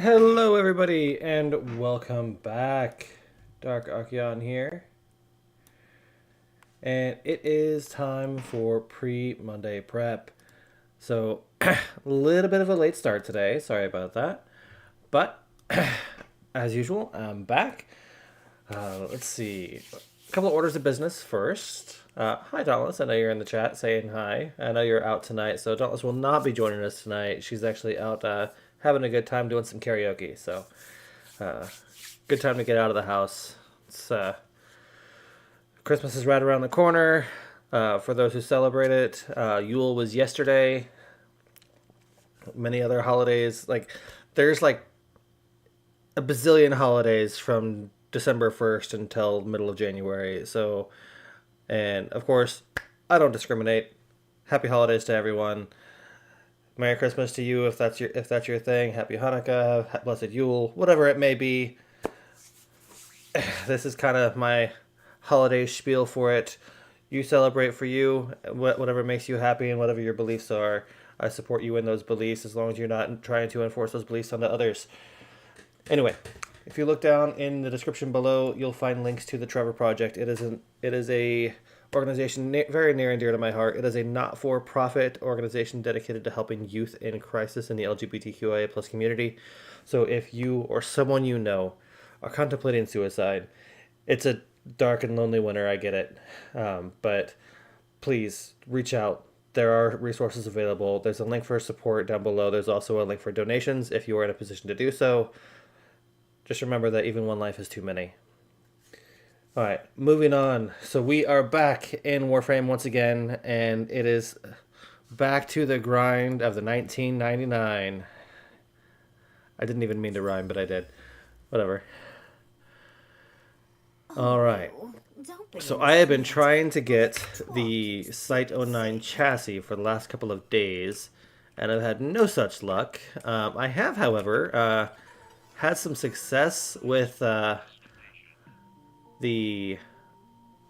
Hello, everybody, and welcome back. Dark Archeon here, and it is time for pre-Monday prep. So, a little bit of a late start today. Sorry about that, but as usual, I'm back. Let's see, a couple of orders of business first. Hi, Dauntless. I know you're in the chat saying hi. I know you're out tonight, so Dauntless will not be joining us tonight. She's actually out having a good time doing some karaoke. So, uh, good time to get out of the house. It's Christmas is right around the corner. For those who celebrate it, Yule was yesterday. Many other holidays, there's like a bazillion holidays from December 1st until middle of January. So, and of course, I don't discriminate. Happy holidays to everyone. Merry Christmas to you if that's your thing. Happy Hanukkah, blessed Yule, whatever it may be. This is kind of my holiday spiel for it. You celebrate for you, whatever makes you happy and whatever your beliefs are. I support you in those beliefs as long as you're not trying to enforce those beliefs onto others. Anyway, if you look down in the description below, you'll find links to the Trevor Project. It is a organization very near and dear to my heart. It is a not-for-profit organization dedicated to helping youth in crisis in the LGBTQIA plus community. So if you or someone you know are contemplating suicide, it's a dark and lonely winter, I get it. But please reach out. There are resources available. There's a link for support down below. There's also a link for donations if you are in a position to do so. Just remember that even one life is too many. All right, moving on. So we are back in Warframe once again, and it is back to the grind of the 1999. I didn't even mean to rhyme, but I did. Whatever. All right. So I have been trying to get the Cyte-09 chassis for the last couple of days, and I've had no such luck. I have, however, had some success with the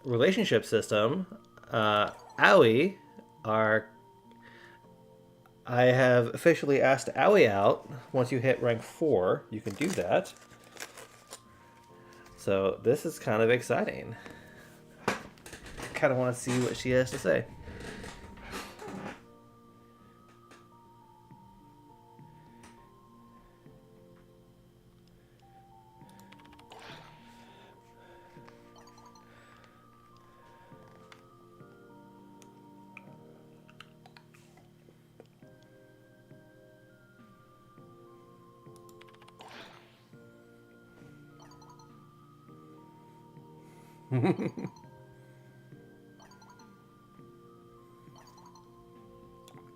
relationship system. Owie, I have officially asked Owie out. Once you hit rank 4, you can do that. So this is kind of exciting. Kind of want to see what she has to say.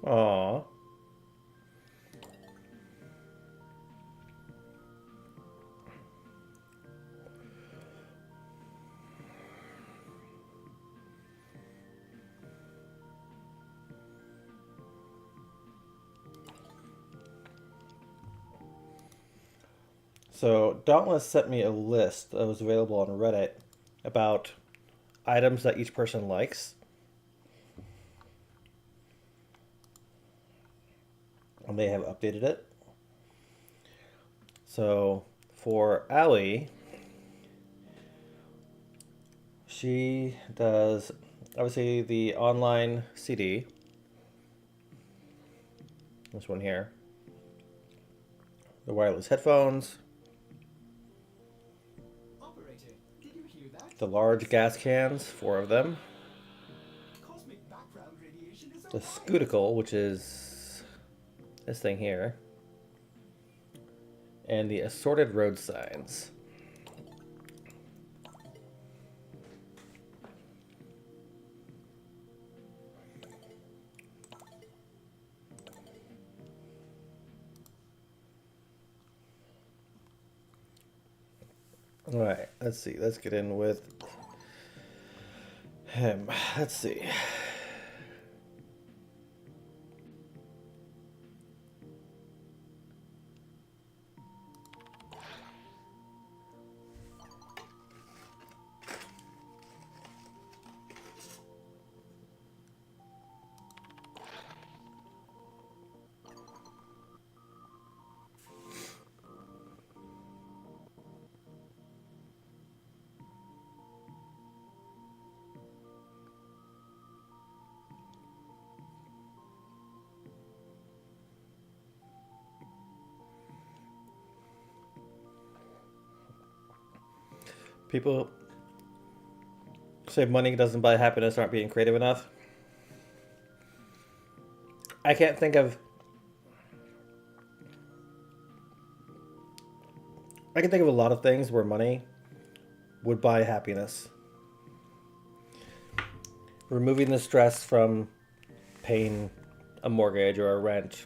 Aww. So Dauntless sent me a list that was available on Reddit about items that each person likes. And they have updated it. So for Allie, she does obviously the online CD. This one here. The wireless headphones. Operator, did you hear that? The large gas cans, 4 of them. Cosmic background radiation is The alive. Scouticle, which is this thing here. And the assorted road signs. All right, let's see. Let's get in with him. Let's see. People say money doesn't buy happiness, aren't being creative enough. I can't think of. I can think of a lot of things where money would buy happiness. Removing the stress from paying a mortgage or a rent,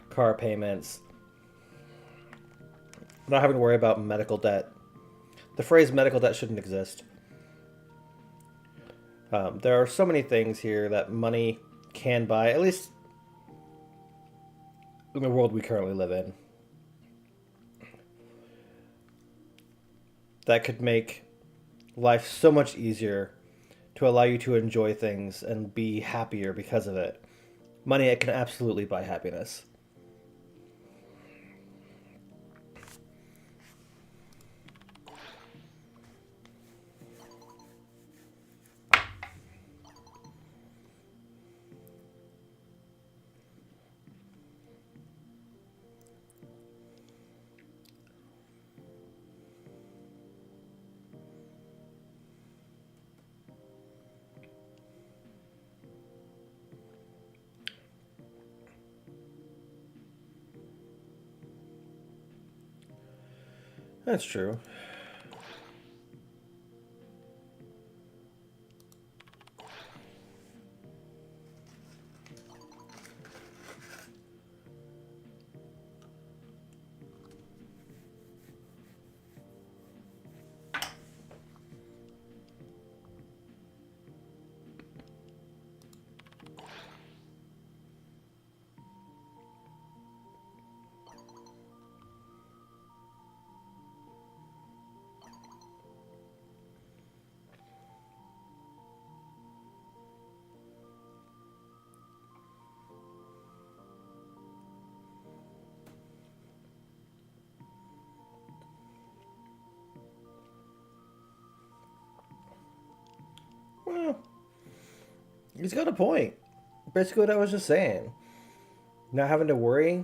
car payments, not having to worry about medical debt. The phrase medical debt shouldn't exist. There are so many things here that money can buy, at least in the world we currently live in, that could make life so much easier to allow you to enjoy things and be happier because of it. Money, it can absolutely buy happiness. That's true. Well, he's got a point. Basically, what I was just saying. Not having to worry.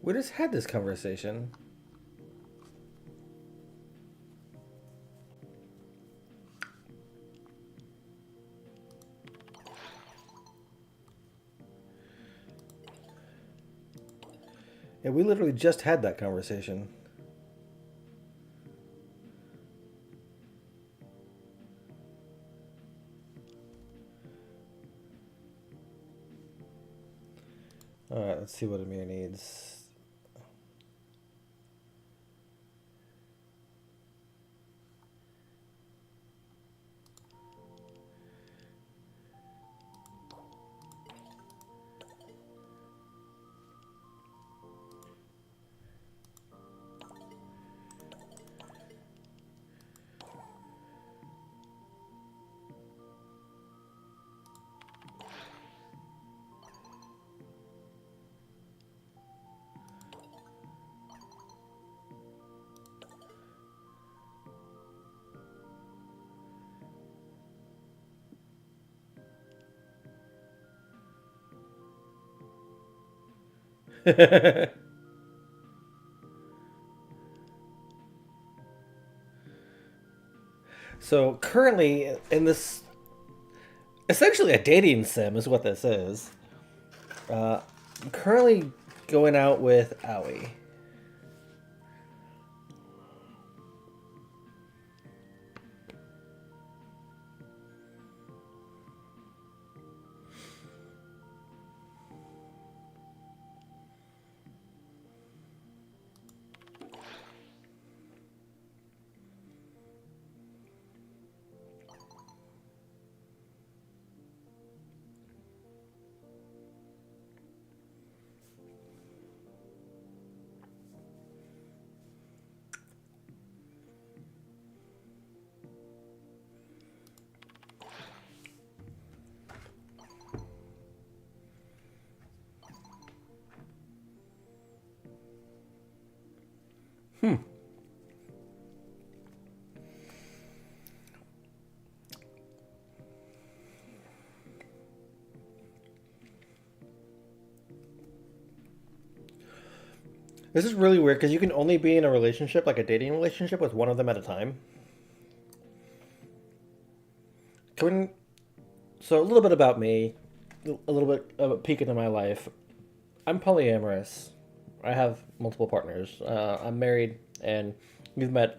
We just had this conversation. Yeah, we literally just had that conversation. Alright, let's see what Amir needs. So currently in this, essentially a dating sim is what this is. I'm currently going out with Aoi. This is really weird because you can only be in a relationship, like a dating relationship, with one of them at a time. Can So a little bit about me, a little bit of a peek into my life. I'm polyamorous. I have multiple partners. I'm married, and you've met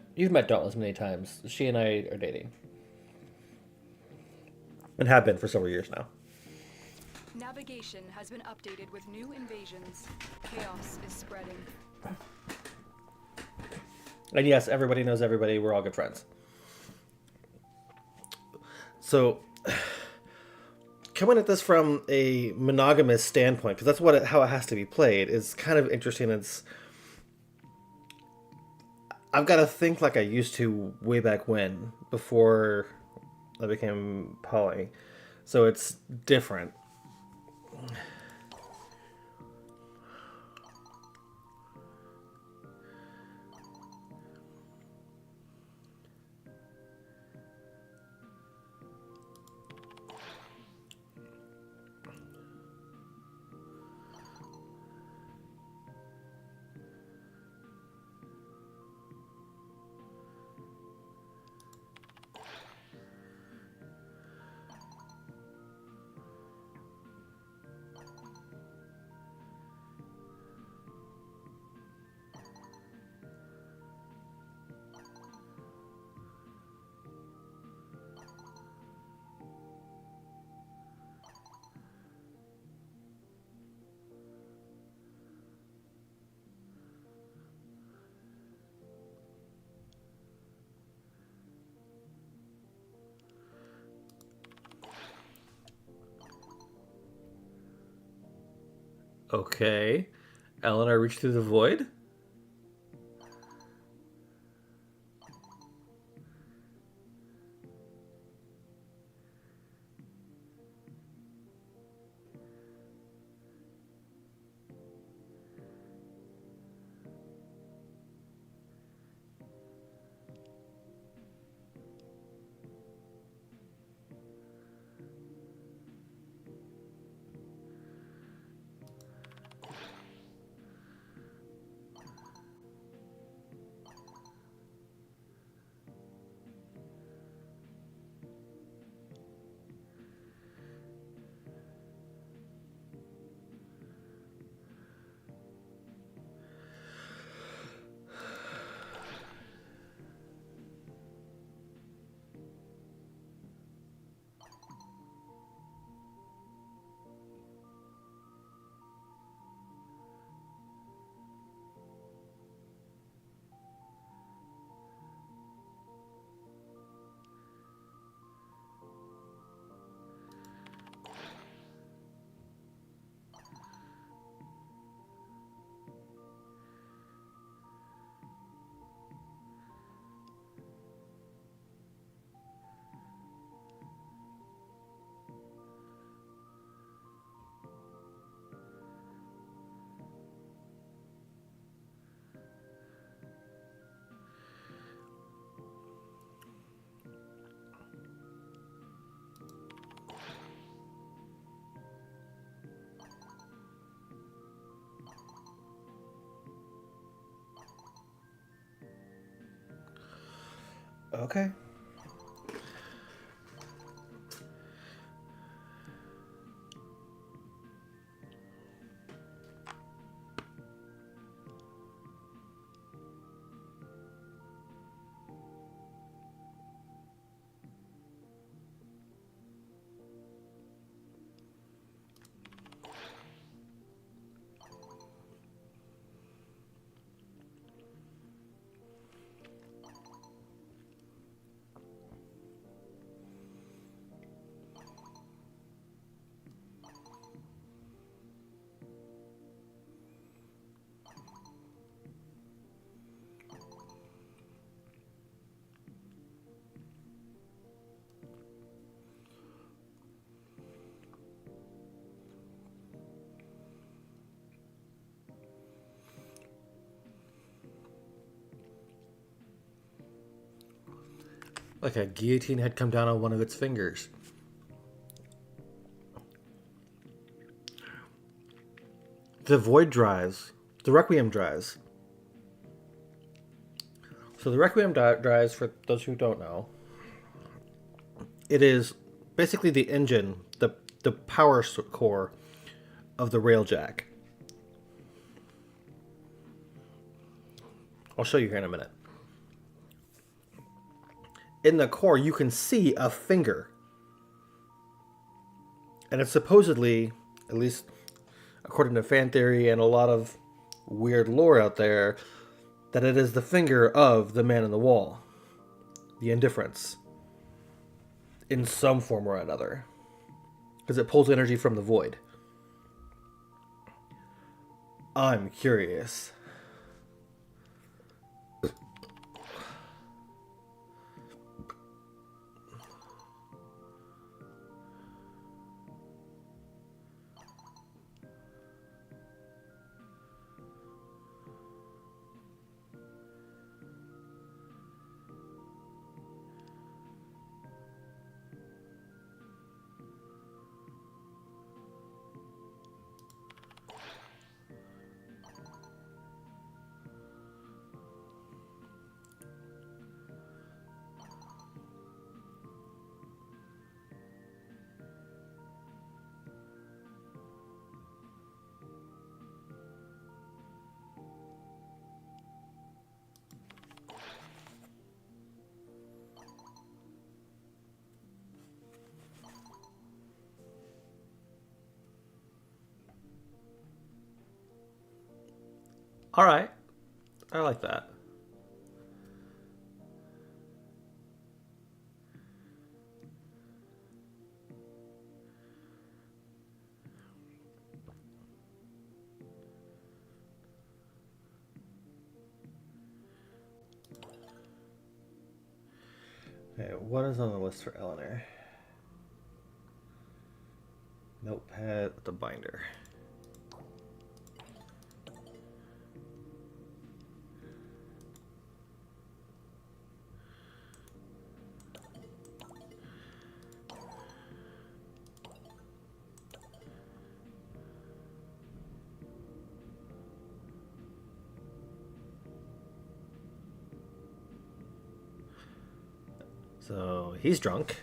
Dauntless many times. She and I are dating, and have been for several years now. Navigation has been updated with new invasions. Chaos is spreading. And yes, everybody knows everybody. We're all good friends. So, coming at this from a monogamous standpoint, because how it has to be played, is kind of interesting. I've got to think like I used to way back when, before I became poly. So it's different. Okay. Eleanor reached through the void? Okay. Like a guillotine had come down on one of its fingers. The void drives. The Requiem drives. So the Requiem drives, for those who don't know, it is basically the engine, the power core of the railjack. I'll show you here in a minute. In the core, you can see a finger. And it's supposedly, at least according to fan theory and a lot of weird lore out there, that it is the finger of the man in the wall. The Indifference. In some form or another. Because it pulls energy from the void. I'm curious. All right. I like that. Okay, what is on the list for Eleanor? Notepad with the binder. So he's drunk.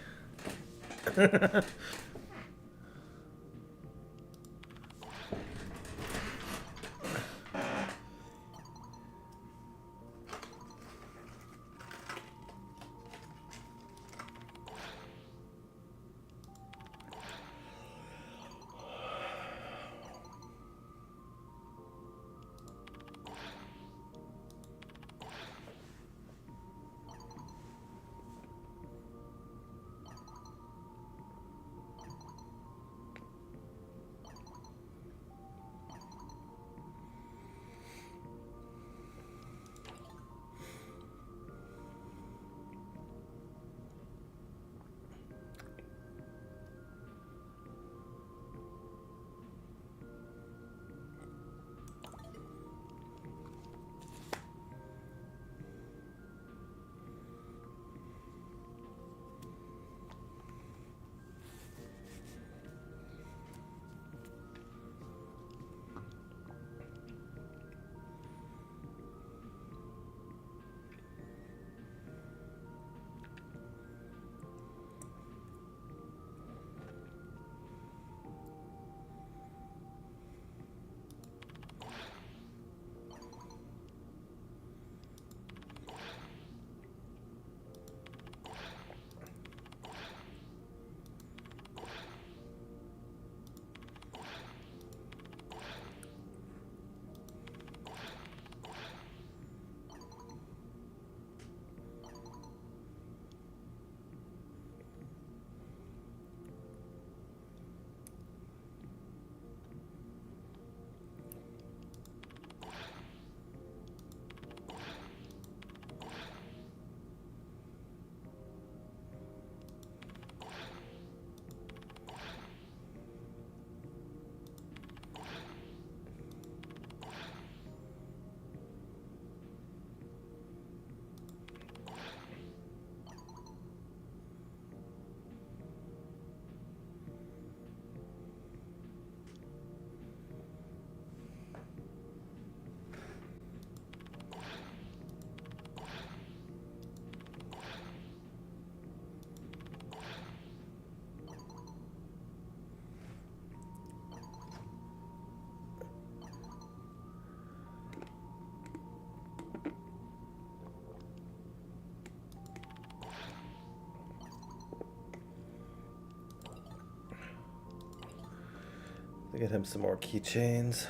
Get him some more keychains.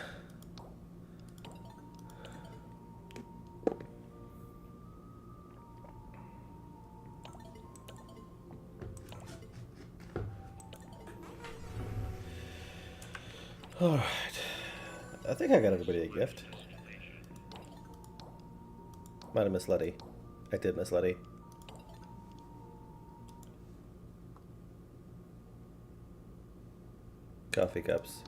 Alright. I think I got everybody a gift. Might have missed Letty. I did miss Letty. Coffee cups.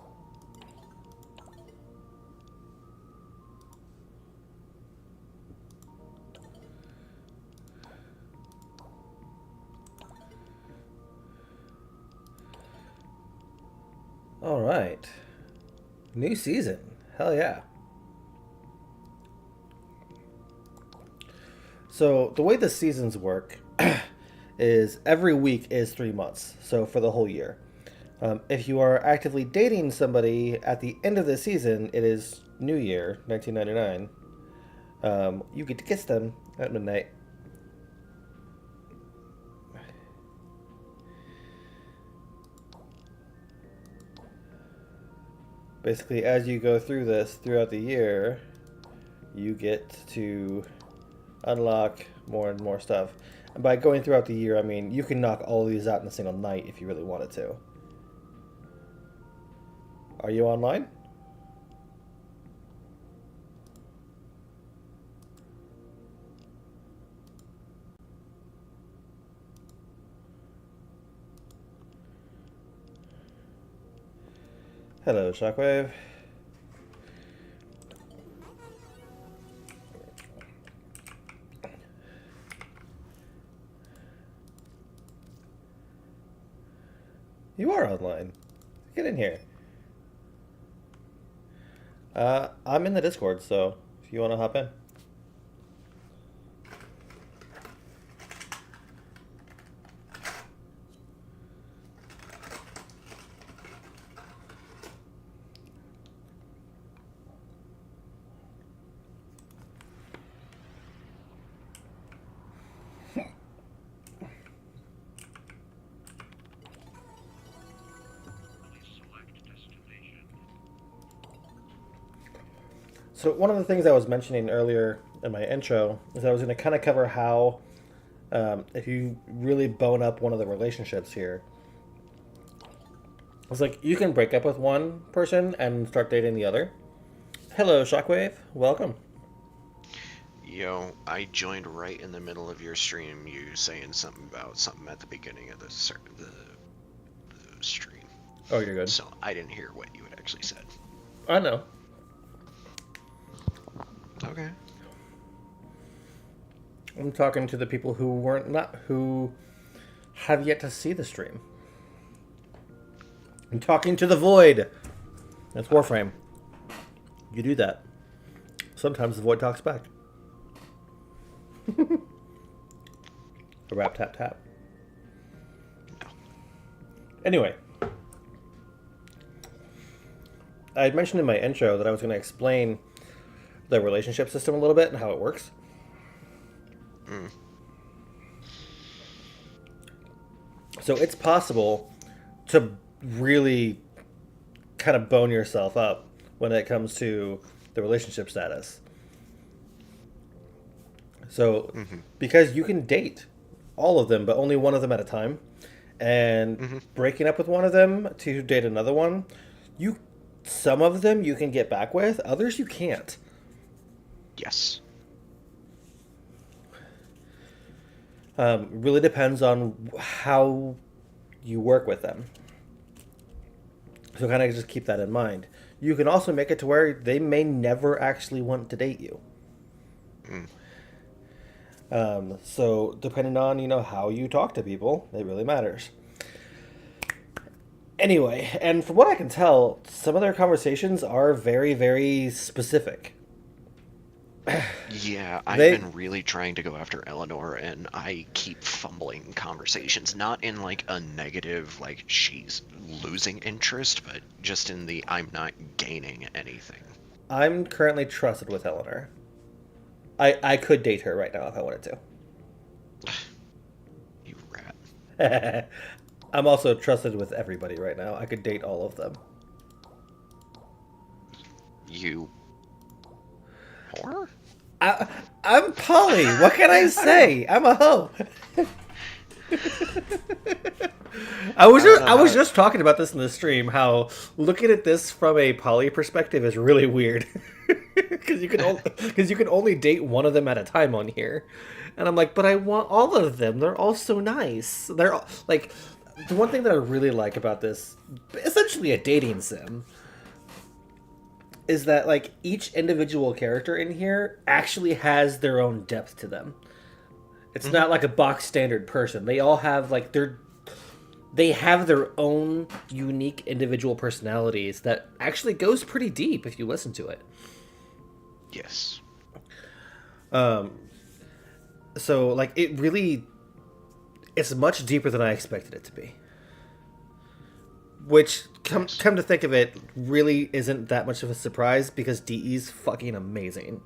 All right. New season. Hell yeah. So the way the seasons work is every week is 3 months. So for the whole year. If you are actively dating somebody at the end of the season, it is New Year, 1999. You get to kiss them at midnight. Basically, as you go through this throughout the year, you get to unlock more and more stuff. And by going throughout the year, I mean you can knock all of these out in a single night if you really wanted to. Are you online? Hello, Shockwave. You are online. Get in here. I'm in the Discord, so if you want to hop in. So one of the things I was mentioning earlier in my intro is I was going to kind of cover how if you really bone up one of the relationships here, it's like you can break up with one person and start dating the other. Hello, Shockwave. Welcome. Yo, I joined right in the middle of your stream, you saying something about something at the beginning of the stream. Oh, you're good. So I didn't hear what you had actually said. I know. Okay. I'm talking to the people who have yet to see the stream. I'm talking to the void. That's Warframe. You do that. Sometimes the void talks back. A rap tap tap. No. Anyway, I had mentioned in my intro that I was going to explain the relationship system a little bit and how it works. So it's possible to really kind of bone yourself up when it comes to the relationship status. So because you can date all of them, but only one of them at a time, and breaking up with one of them to date another one, some of them you can get back with, others you can't. Yes. Really depends on how you work with them. So kind of just keep that in mind. You can also make it to where they may never actually want to date you. So depending on, how you talk to people, it really matters. Anyway, and from what I can tell, some of their conversations are very, very specific. Yeah, I've been really trying to go after Eleanor, and I keep fumbling conversations. Not in, like, a negative, like, she's losing interest, but just in the I'm not gaining anything. I'm currently trusted with Eleanor. I could date her right now if I wanted to. You rat. I'm also trusted with everybody right now. I could date all of them. You whore? I'm poly. What can I say? I'm a hoe. I was just talking about this in the stream. How looking at this from a poly perspective is really weird, because you can only date one of them at a time on here, and I'm like, but I want all of them. They're all so nice. They're all, like, the one thing that I really like about this, essentially a dating sim, is that like each individual character in here actually has their own depth to them. It's not like a box standard person. They all have like they have their own unique individual personalities that actually goes pretty deep if you listen to it. Yes. So like it's much deeper than I expected it to be. Which come to think of it, really isn't that much of a surprise because DE's fucking amazing.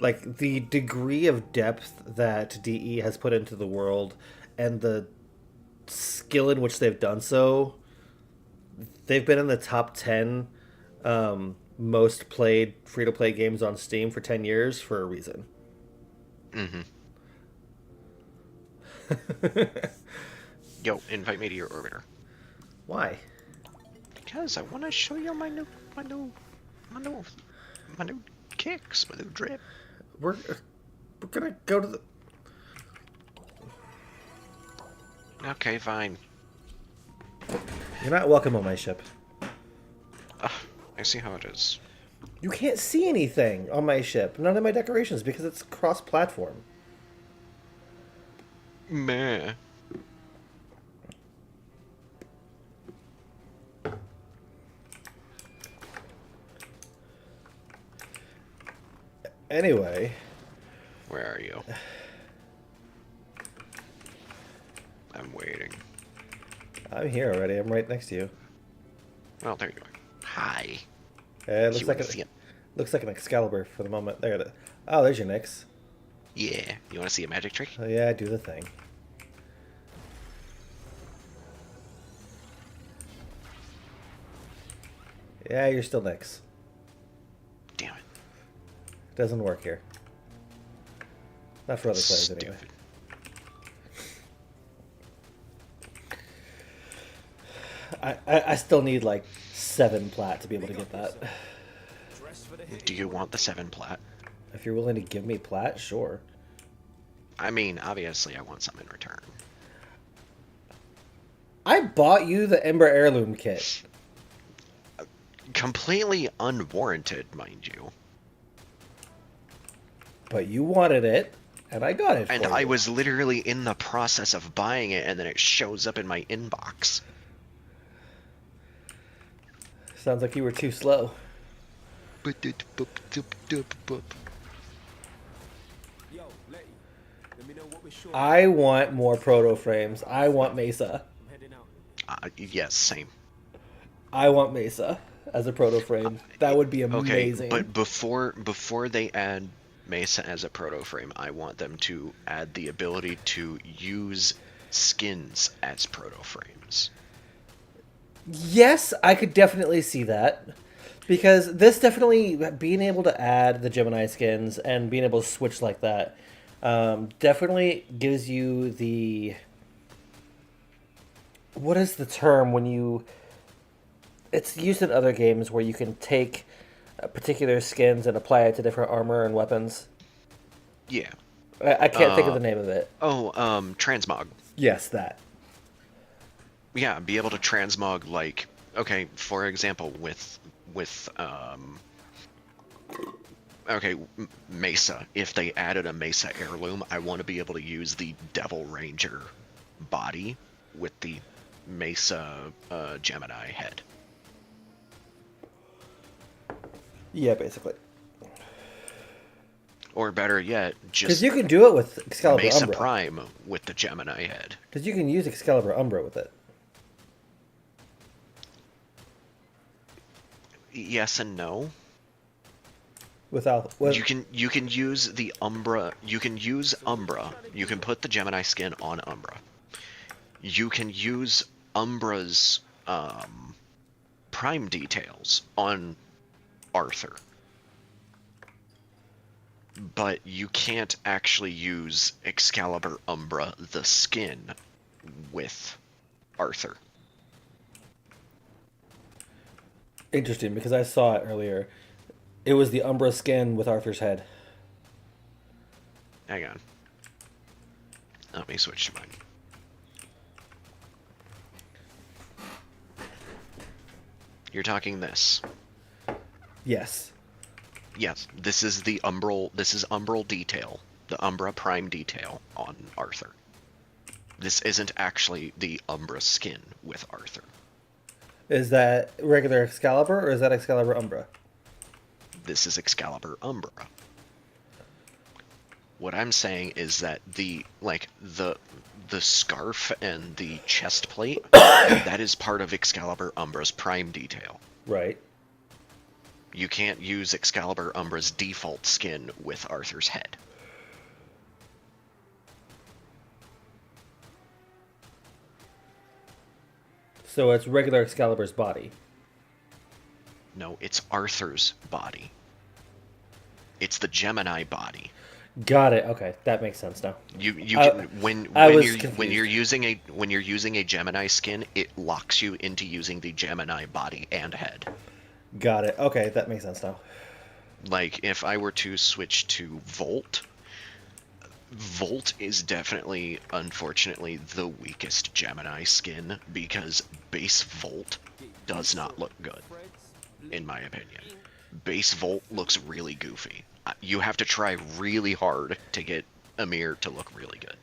Like the degree of depth that DE has put into the world and the skill in which they've done so, they've been in the top 10 most played free-to-play games on Steam for 10 years for a reason. Mm-hmm. Yo, invite me to your orbiter. Why? Because I want to show you my new kicks, my new drip. We're gonna go to the... Okay, fine. You're not welcome on my ship. I see how it is. You can't see anything on my ship. None of my decorations because it's cross-platform. Meh. Anyway. Where are you? I'm waiting. I'm here already. I'm right next to you. Well, there you are. Hi. It looks You like wanna see it? looks like an Excalibur for the moment. There it is. Oh, there's your Nyx. Yeah. You want to see a magic trick? Oh yeah, do the thing. Yeah, you're still Nyx. Damn it. Doesn't work here. Not for other players anyway. Stupid. I still need like 7 plat to be able to get that. Do you want the 7 plat? If you're willing to give me plat, sure. I mean, obviously I want some in return. I bought you the Ember Heirloom kit. Completely unwarranted, mind you. But you wanted it, and I got it for And you. I was literally in the process of buying it, and then it shows up in my inbox. Sounds like you were too slow. Yo, Letty, let me know what we're short. I want more proto frames. I want Mesa. I'm heading out. Yes, same. I want Mesa as a proto frame. That would be amazing. Okay, but before they add Mesa as a proto frame, I want them to add the ability to use skins as proto frames. Yes, I could definitely see that. Because this definitely, being able to add the Gemini skins and being able to switch like that, definitely gives you the... What is the term when you... It's used in other games where you can take particular skins and apply it to different armor and weapons. Yeah. I can't think of the name of it. Oh, transmog. Yes, that. Yeah, be able to transmog, like, okay, for example, with Mesa. If they added a Mesa heirloom, I want to be able to use the Devil Ranger body with the Mesa Gemini head. Yeah, basically. Or better yet, Because just you can do it with Excalibur Mesa Umbra. Prime with the Gemini head. Because you can use Excalibur Umbra with it. Yes and no. Without... You can use the Umbra. You can use Umbra. You can put the Gemini skin on Umbra. You can use Umbra's prime details on Arthur. But you can't actually use Excalibur Umbra, the skin, with Arthur. Interesting, because I saw it earlier. It was the Umbra skin with Arthur's head. Hang on. Let me switch to mine. You're talking this. Yes. Yes, this is the Umbral. This is Umbral detail, the Umbra Prime detail on Arthur. This isn't actually the Umbra skin with Arthur. Is that regular Excalibur, or is that Excalibur Umbra? This is Excalibur Umbra. What I'm saying is that the scarf and the chest plate, that is part of Excalibur Umbra's Prime detail. Right. You can't use Excalibur Umbra's default skin with Arthur's head. So it's regular Excalibur's body. No, it's Arthur's body. It's the Gemini body. Got it. Okay, that makes sense now. You can when you're using a Gemini skin, it locks you into using the Gemini body and head. Got it. Okay, that makes sense now. Like if I were to switch to Volt is definitely, unfortunately, the weakest Gemini skin because base Volt does not look good, in my opinion. Base Volt looks really goofy. You have to try really hard to get Amir to look really good.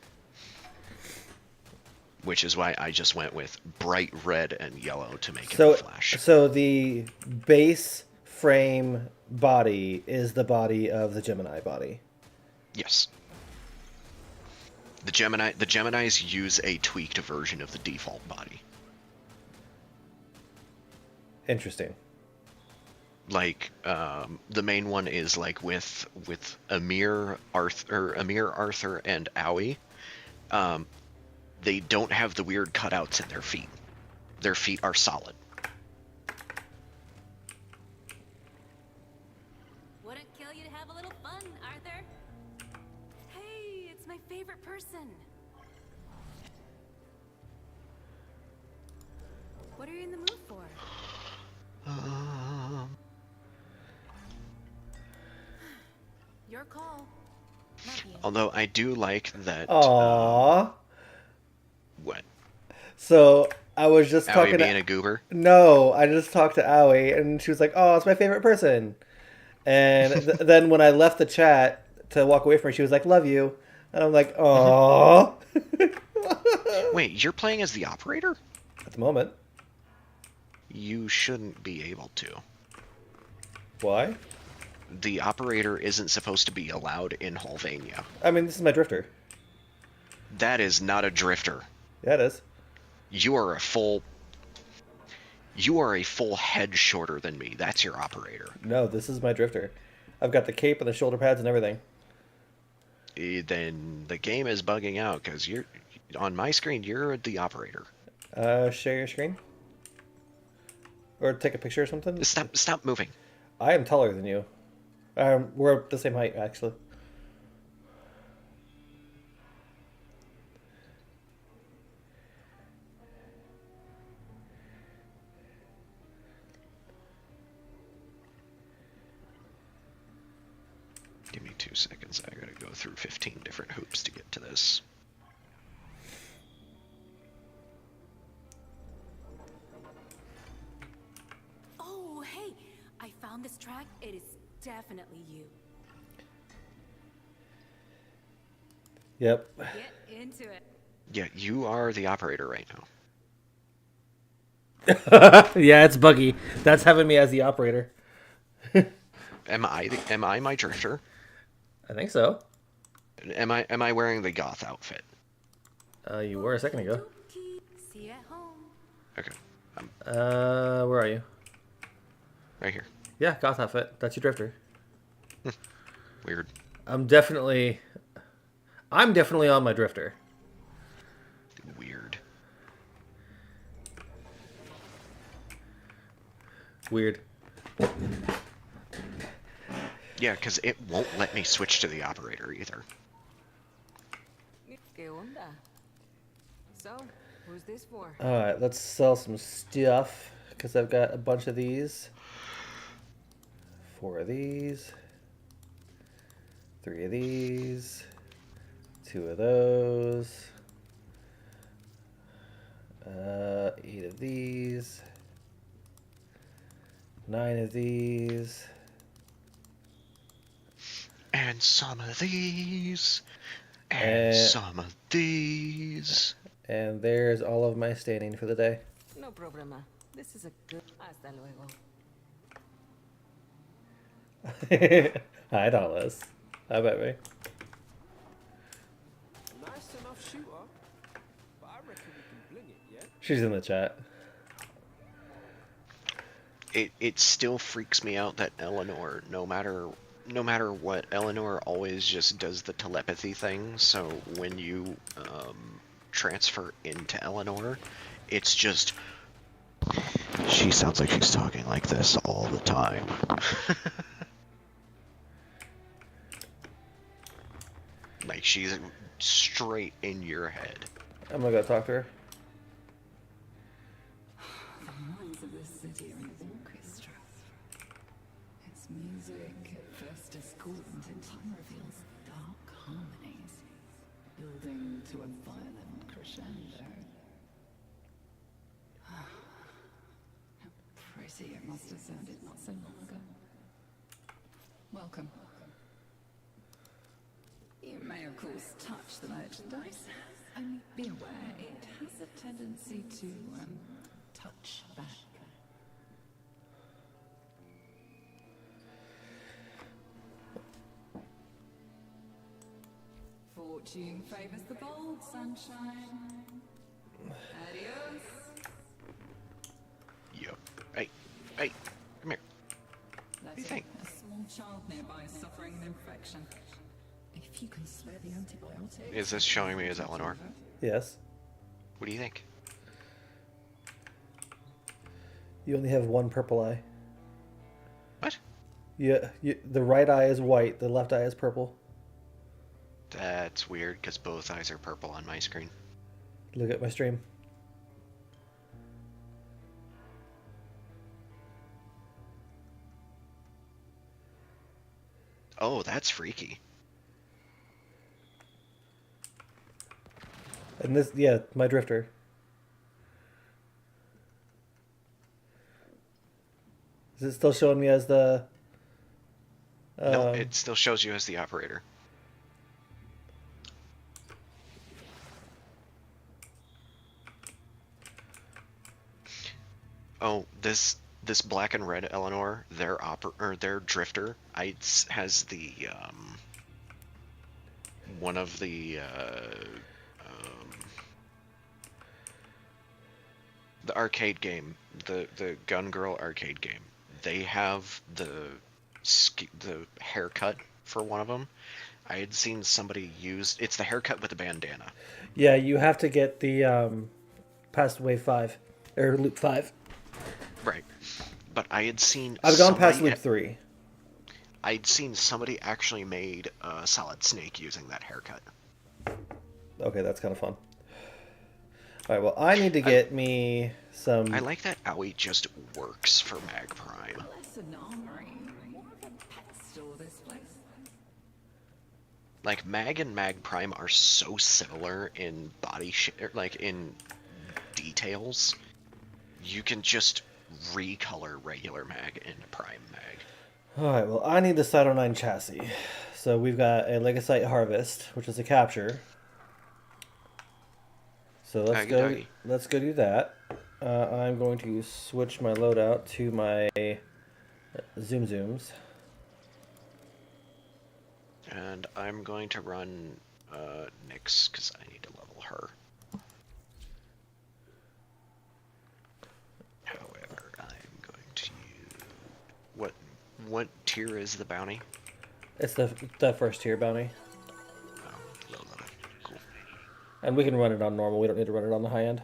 Which is why I just went with bright red and yellow to make it flash. So the base frame body is the body of the Gemini body. Yes. The Geminis use a tweaked version of the default body. Interesting. Like the main one is like with Amir, Arthur, and Aoi. They don't have the weird cutouts in their feet. Their feet are solid. Wouldn't kill you to have a little fun, Arthur. Hey, it's my favorite person. What are you in the mood for? Your call. Not you. Although I do like that. Aww. What? So I was just Aoi talking being to... a goober? No, I just talked to Aoi, and she was like, "Oh, it's my favorite person." And then when I left the chat to walk away from her, she was like, "Love you," and I'm like, "Aww." Wait, you're playing as the operator? At the moment. You shouldn't be able to. Why? The operator isn't supposed to be allowed in Holvania. I mean, this is my drifter. That is not a drifter. Yeah, it is. You are a full head shorter than me. That's your operator. No, this is my drifter. I've got the cape and the shoulder pads and everything. Then the game is bugging out because you're on my screen. You're the operator. Share your screen? Or take a picture or something? Stop moving. I am taller than you. We're the same height, actually. Give me 2 seconds. I gotta go through 15 different hoops to get to this. Oh, hey, I found this track. It is definitely you. Yep. Get into it. Yeah, you are the operator right now. Yeah, it's buggy. That's having me as the operator. Am I my drifter? I think so. Am I wearing the goth outfit? You were a second ago. See you at home. Okay. Where are you? Right here. Yeah, goth outfit. That's your drifter. Weird. I'm definitely on my drifter. Weird. Weird. Yeah, because it won't let me switch to the operator either. ¿Qué onda? So, who's this for? Alright, let's sell some stuff. Because I've got a bunch of these. 4 of these. 3 of these. 2 of those. 8 of these. 9 of these. And some of these. And some of these. And there's all of my standing for the day. No problema. This is a good. Hasta luego. Hi, Dallas. Hi, baby. Nice enough shooter. But I reckon we can bling it, yeah? She's in the chat. It still freaks me out that Eleanor, no matter what, Eleanor always just does the telepathy thing. So when you transfer into Eleanor, it's just she sounds like she's talking like this all the time. Like she's straight in your head. I'm gonna go talk to her. The minds of this city are an orchestra. Its music, at first discordant, in time reveals dark harmonies, building to a violent crescendo. How pretty it must have sounded not so long ago. Welcome. You may, of course, touch the merchandise. Only be aware it has a tendency to touch back. Fortune favors the bold, sunshine. Adios. Yep. Hey, come here. That's you it. think? A small child nearby is suffering an infection. If you can spare the antibiotics... Is this showing me as Eleanor? Yes. What do you think? You only have one purple eye. What? Yeah, the right eye is white, the left eye is purple. That's weird, because both eyes are purple on my screen. Look at my stream. Oh, that's freaky. And this, yeah, my drifter. Is it still showing me as the... No, it still shows you as the operator. Oh, this black and red Eleanor, their drifter, has the one of the arcade game, the Gun Girl arcade game. They have the haircut for one of them. I had seen somebody use it's the haircut with the bandana. Yeah, you have to get the past wave 5 or loop 5. Right. But I had seen I've gone past somebody- loop 3. I'd seen somebody actually made a Solid Snake using that haircut. Okay, that's kind of fun. All right, well, I need to get me some... I like that Owie just works for Mag Prime. Less an armory, more of a pet store, this place. Like, Mag and Mag Prime are so similar in like in details. You can just recolor regular Mag into Prime Mag. All right, well, I need the Cyte-09 chassis. So we've got a Legasite Harvest, which is a capture. So let's Doggy. go do that. I'm going to switch my loadout to my Zoom Zooms. And I'm going to run Nyx because I need to level her. However, I'm going to use... What tier is the bounty? It's the first tier bounty. Oh, low level. Cool. And we can run it on normal. We don't need to run it on the high end.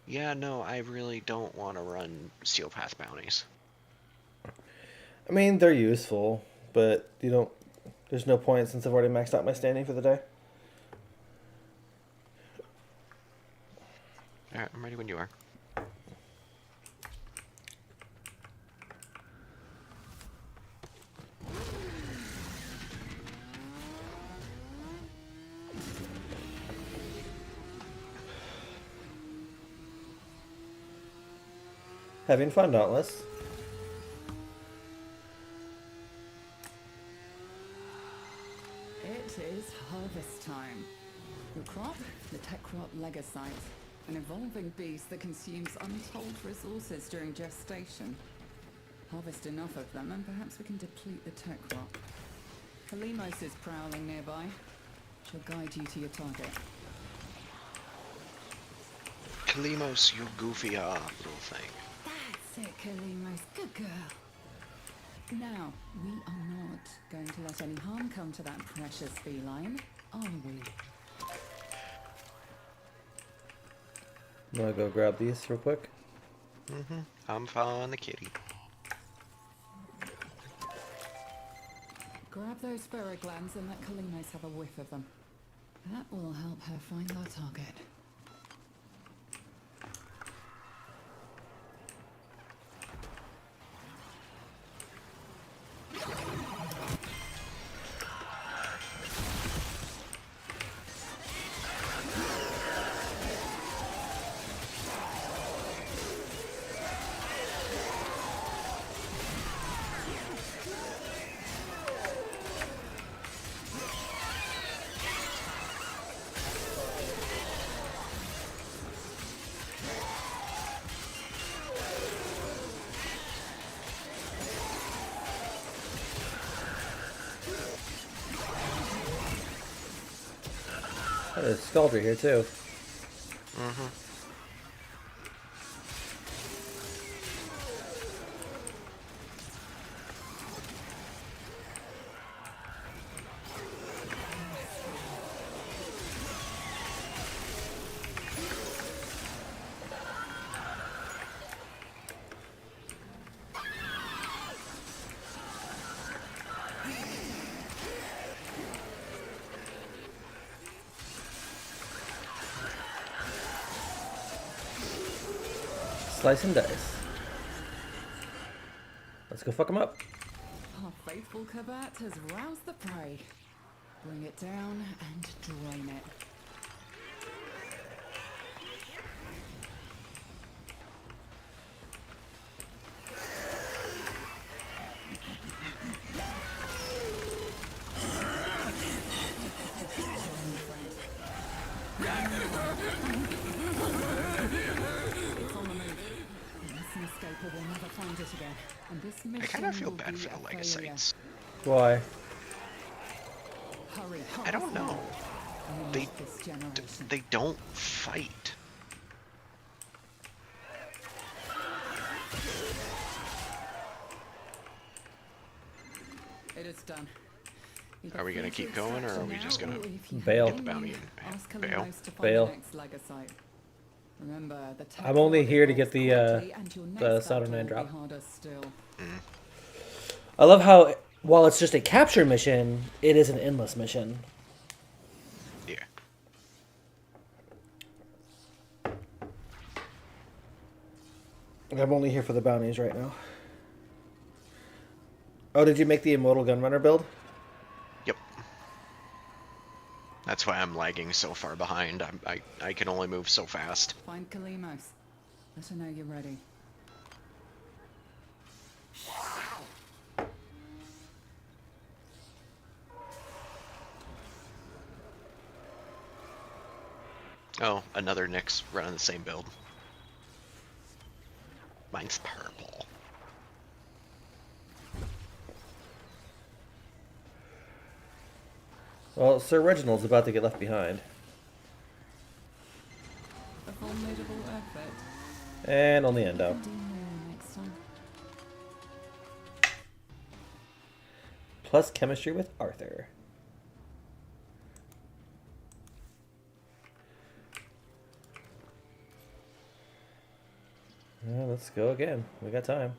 Yeah, no, I really don't want to run Steel Path bounties. I mean, they're useful, but you don't. There's no point since I've already maxed out my standing for the day. Alright, I'm ready when you are. Having fun, Dauntless. It is harvest time. Your crop, the tech crop Legosite, an evolving beast that consumes untold resources during gestation. Harvest enough of them and perhaps we can deplete the tech crop. Kalimos is prowling nearby. She'll guide you to your target. Kalimos, you goofy little thing. That's it, Kalimos. Good girl. Now, we are not going to let any harm come to that precious feline, are we? I'm gonna go grab these real quick. I'm following the kitty. Grab those spirit glands and let Kalimos have a whiff of them. That will help her find our target. Oh, there's Scaldry here too. Slice and dice. Let's go fuck him up. Our faithful Kabat has roused the prey. Bring it down and drain it. It's on the move. Unless an escaper will never find it again. And this mission I kind of feel will bad be for the a failure. Legosites. Why? Hurry, I don't know. They this generation. they don't fight. It is done. Are we gonna keep going, or are we just gonna Bail. get the bounty and bail? Bail. Remember, the I'm only here to get the the Cyte-09 drop. Still. I love how, while it's just a capture mission, it is an endless mission. Yeah. I'm only here for the bounties right now. Oh, did you make the Immortal Gunrunner build? Yep. That's why I'm lagging so far behind. I can only move so fast. Find Kalimos. Let her know you're ready. Oh, another Nyx running the same build. Mine's purple. Well, Sir Reginald's about to get left behind. A formidable effort. And on the endo. Do more next time. Plus chemistry with Arthur. Let's go again. We got time.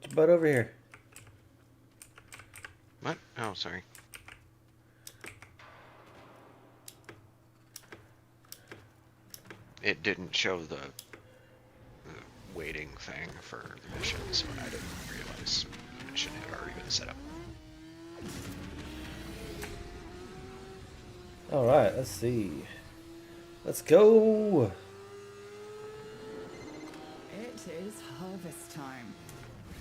Get your butt over here. What? Oh, sorry. It didn't show the waiting thing for the mission, so I didn't realize the mission had already been set up. Alright, let's see. Let's go! It is harvest time.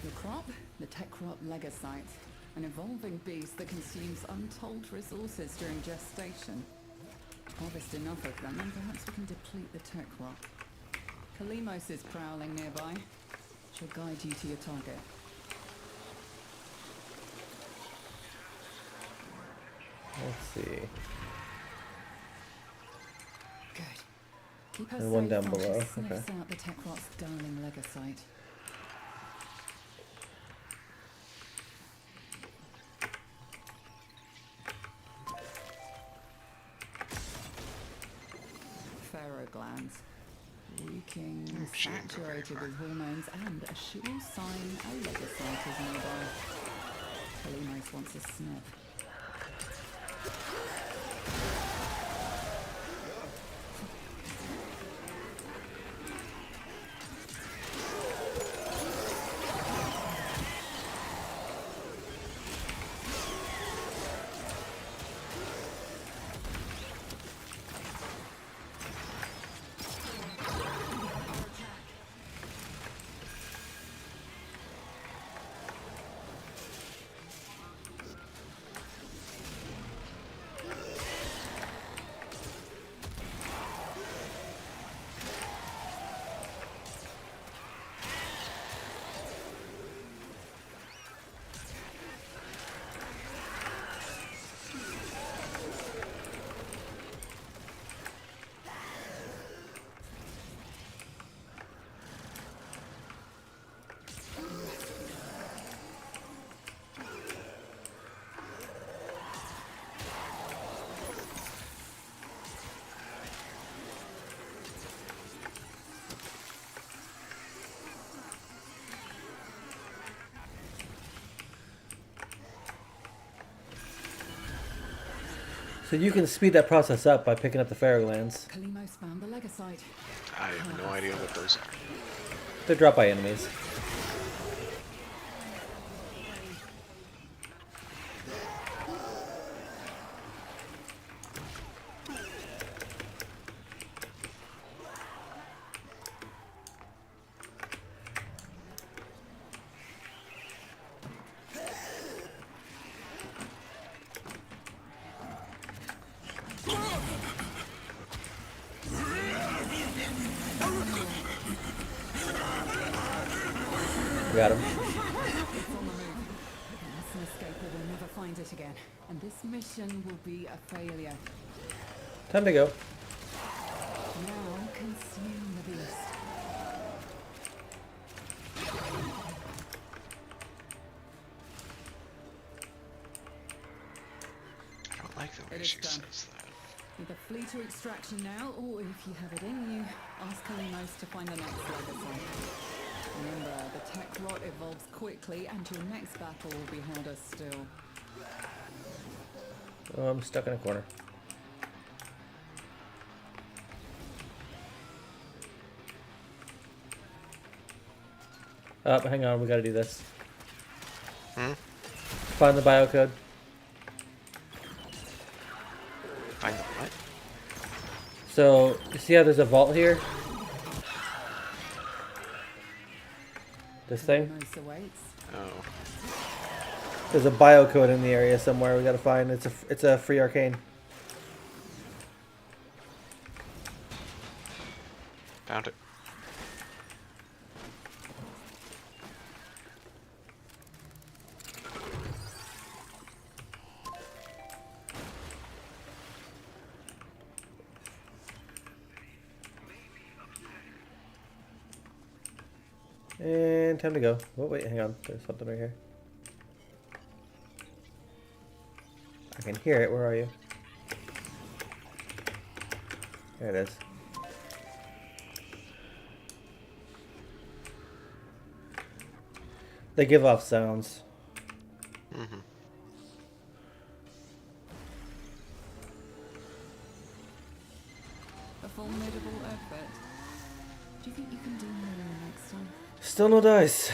The crop, the tech crop Legocyte, an evolving beast that consumes untold resources during gestation. Harvest enough of them and perhaps we can deplete the tech crop. Kalimos is prowling nearby. She'll guide you to your target. Let's see. Good. Keep her And one safe down while she below, sniffs okay. out the tech crop's darling Legocyte. Glands. Reeking, she didn't go very saturated far. with hormones, and a sure sign a Legocyte is nearby. Kalimos wants a sniff. So you can speed that process up by picking up the ferroglands. Kalimos found the Legocyte. I have no idea what those are. They're dropped by enemies. Got him. It's on the move. Unless an escaper will never find it again. And this mission will be a failure. Time to go. Now consume the beast. I don't like the way It is she done. says that. Either flee to extraction now, or if you have it in you, ask Kalimos to find the next Legocyte. Remember, the tech rot evolves quickly, and your next battle will be harder still. Oh, I'm stuck in a corner. Oh, hang on, we gotta do this. Find the biocode. Find the what? So, you see how there's a vault here? This thing? Kalimos awaits. Oh. There's a biocode in the area somewhere we gotta find. It's a free arcane. Found it. And time to go. Oh wait, hang on. There's something right here. I can hear it. Where are you? There it is. They give off sounds. Mm-hmm. A formidable effort. Do you think you can do more next time? Still no dice.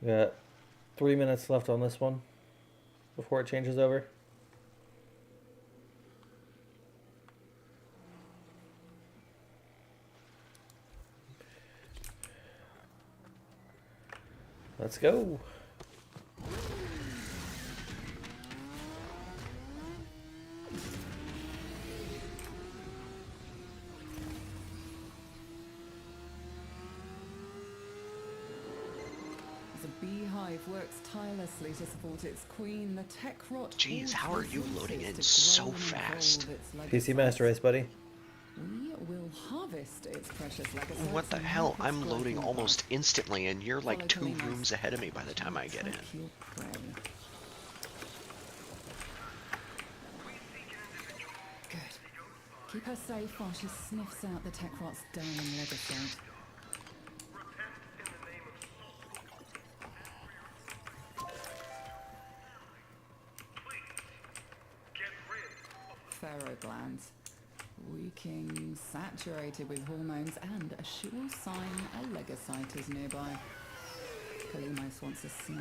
We got 3 minutes left on this one before it changes over. Let's go. The beehive works tirelessly to support its queen, the tech rot. Jeez, how are you loading in so fast? PC Master Race, buddy. We will harvest its precious legacy. What the hell? I'm loading almost instantly, and you're like 2 rooms ahead of me by the time I get in. Good. Keep her safe while she sniffs out the tech rot's darling legacy. Pharaoh glands. Reeking, saturated with hormones, and a sure sign a legocyte is nearby. Kalimos wants a sniff.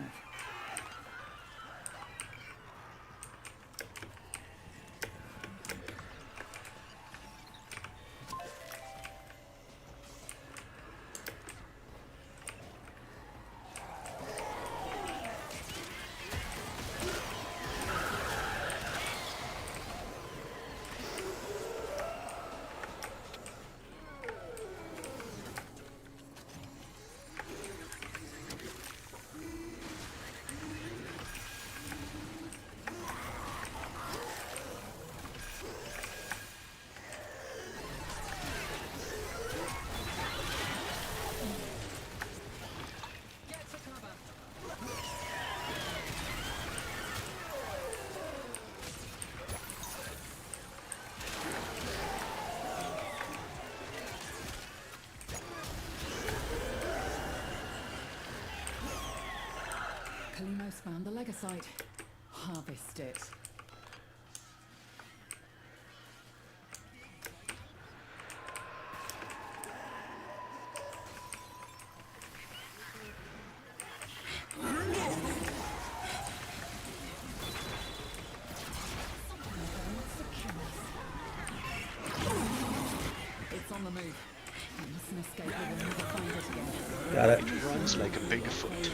Kalimos found the legocyte. Harvest it. It's on the move. We mustn't escape it when we find it again. Got it. It runs like a Bigfoot.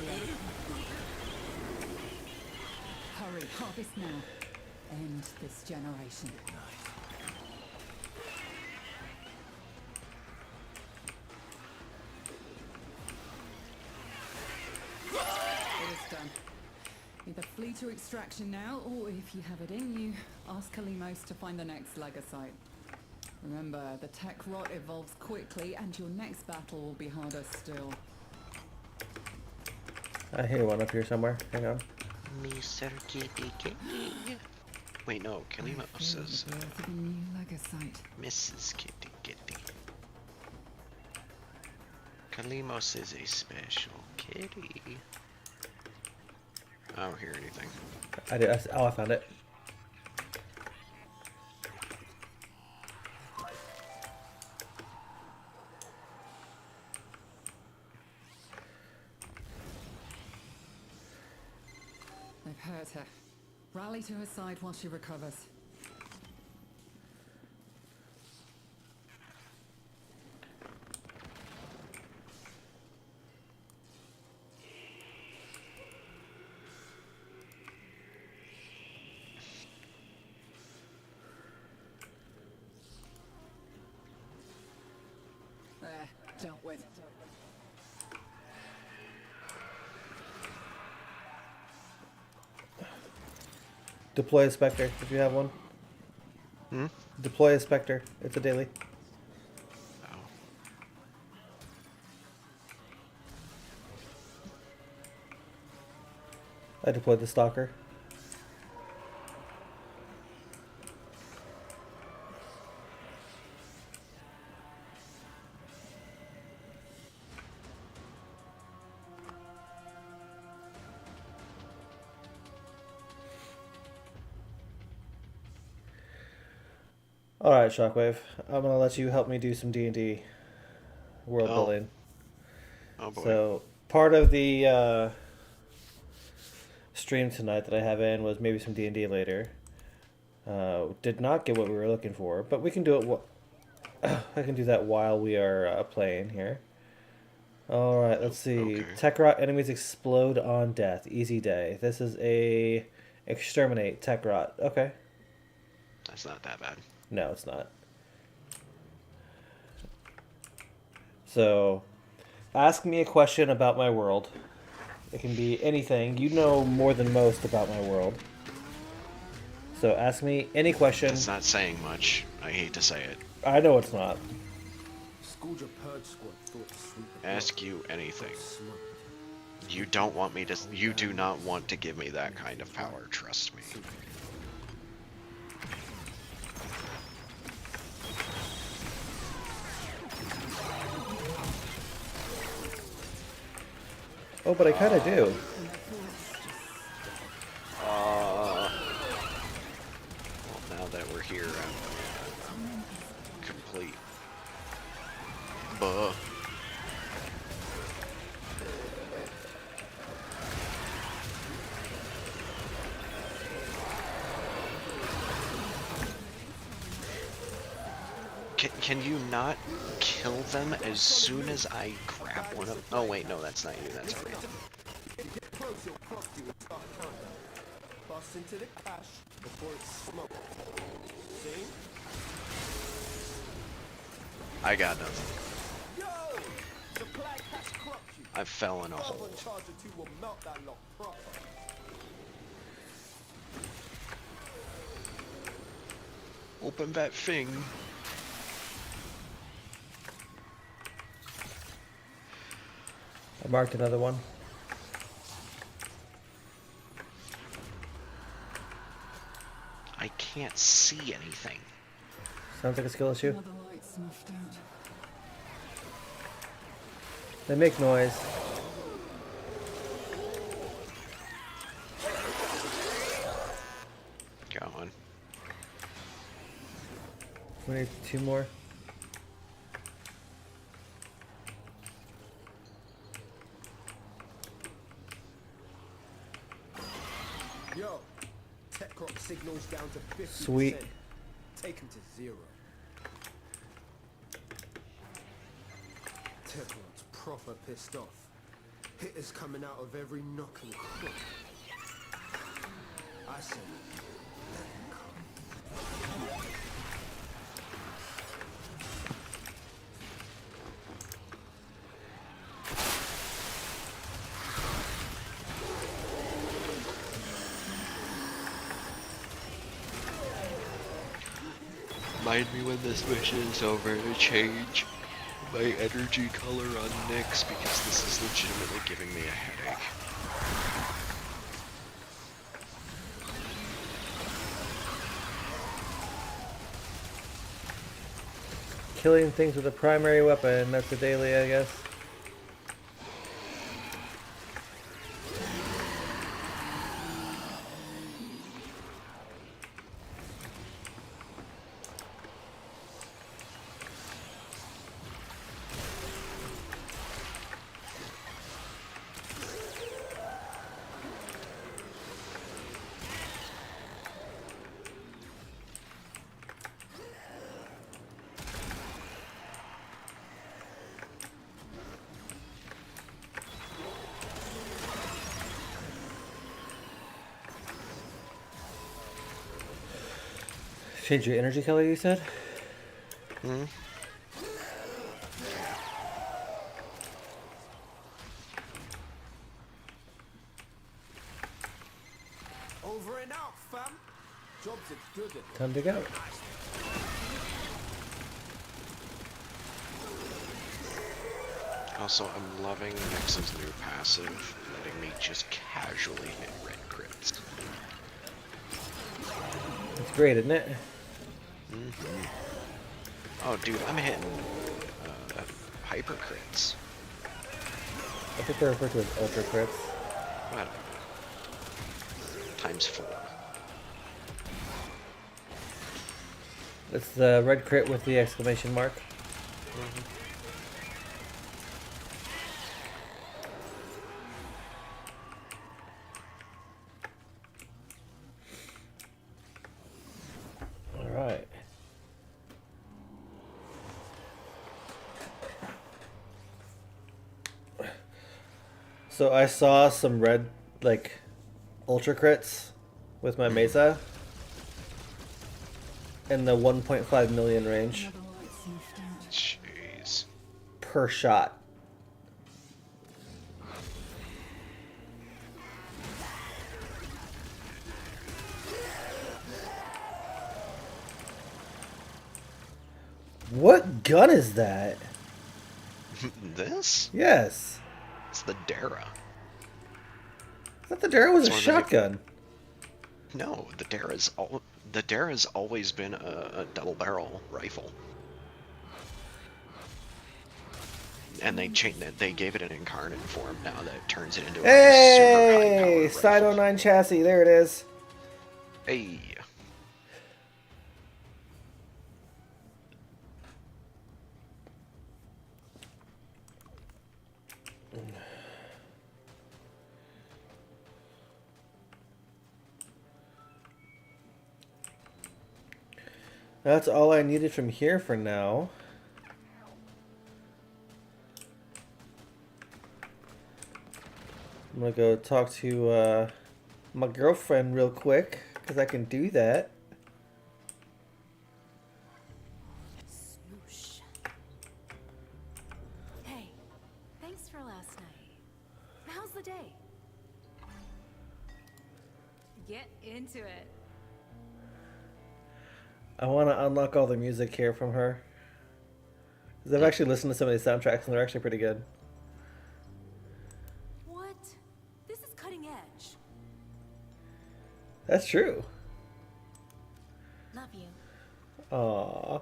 Hurry, harvest now. End this generation. It is done. Either flee to extraction now, or if you have it in you, ask Kalimos to find the next legocyte. Remember, the tech rot evolves quickly, and your next battle will be harder still. I hear one up here somewhere. Hang on. Mr. Kitty Kitty. Wait, no, Kalimos is The new legocyte. Mrs. Kitty Kitty. Kalimos is a special kitty. I don't hear anything. I did. Oh, I found it. They've hurt her. Rally to her side while she recovers. There, dealt with. Deploy a Spectre if you have one. Hmm? Deploy a Spectre. It's a daily. Oh. I deployed the stalker. All right, Shockwave. I'm gonna let you help me do some D&D world Oh. building. Oh boy. So part of the stream tonight that I have in was maybe some D&D later. Did not get what we were looking for, but we can do it. I can do that while we are playing here. All right, let's see. Okay. Tech rot enemies explode on death. Easy day. This is a exterminate tech rot. Okay. That's not that bad. No, it's not. So, ask me a question about my world. It can be anything. You know more than most about my world. So ask me any question. It's not saying much. I hate to say it. I know it's not. Schooled purge squad thought to sweep the Ask block. you anything. Smoked. You don't want me to. You do not want to give me that kind of power. Trust me. Oh, but I kind of do. Well, now that we're here, I'm complete. Buh. Can you not kill them as soon as I grab one of? Oh wait, no, that's not you. That's a real. Get close, it'll cost you a start counter. Bust into the cash before it's smoked. See? I got nothing. Yo! Supply cash clock you. I fell in a hole. Carbon charger 2 will melt that lot proper. Open that thing. I marked another one. I can't see anything. Sounds like a skill issue. Another light snuffed out. They make noise. Going. We need 2 more. Yo! Tech clock signals down to 50%. Sweet. Take him to 0. Teflon's proper pissed off. Hitters coming out of every nook and crook. I said, let him come. Remind me when this mission is over to change my energy color on Nyx because this is legitimately giving me a headache. Killing things with a primary weapon. That's the daily, I guess. Change your energy color, you said? Hmm? Over and out, fam. Jobs are good at Time to go. Also, I'm loving Nyx's new passive, letting me just casually hit red crits. It's great, isn't it? Oh, dude, I'm hitting hyper crits. I think they're referred to as ultra crits. What? ×4. It's the red crit with the exclamation mark. All right. So I saw some red, like, ultra crits with my Mesa in the 1.5 million range Another light sniffed out. Jeez. per shot. What gun is that? This? Yes. It's the Dara. I thought the Dara was a It's one of the- shotgun. No, the Dara's always been a double barrel rifle. And they gave it an incarnate form now that turns it into a super Hey! high powered rifle. Cyte-09 chassis, there it is. Hey. That's all I needed from here for now. I'm gonna go talk to my girlfriend real quick, because I can do that. Smoosh. Hey, thanks for last night. How's the day? Get into it. I want to unlock all the music here from her. Because I've actually listened to some of these soundtracks, and they're actually pretty good. What? This is cutting edge. That's true. Love you. Aww.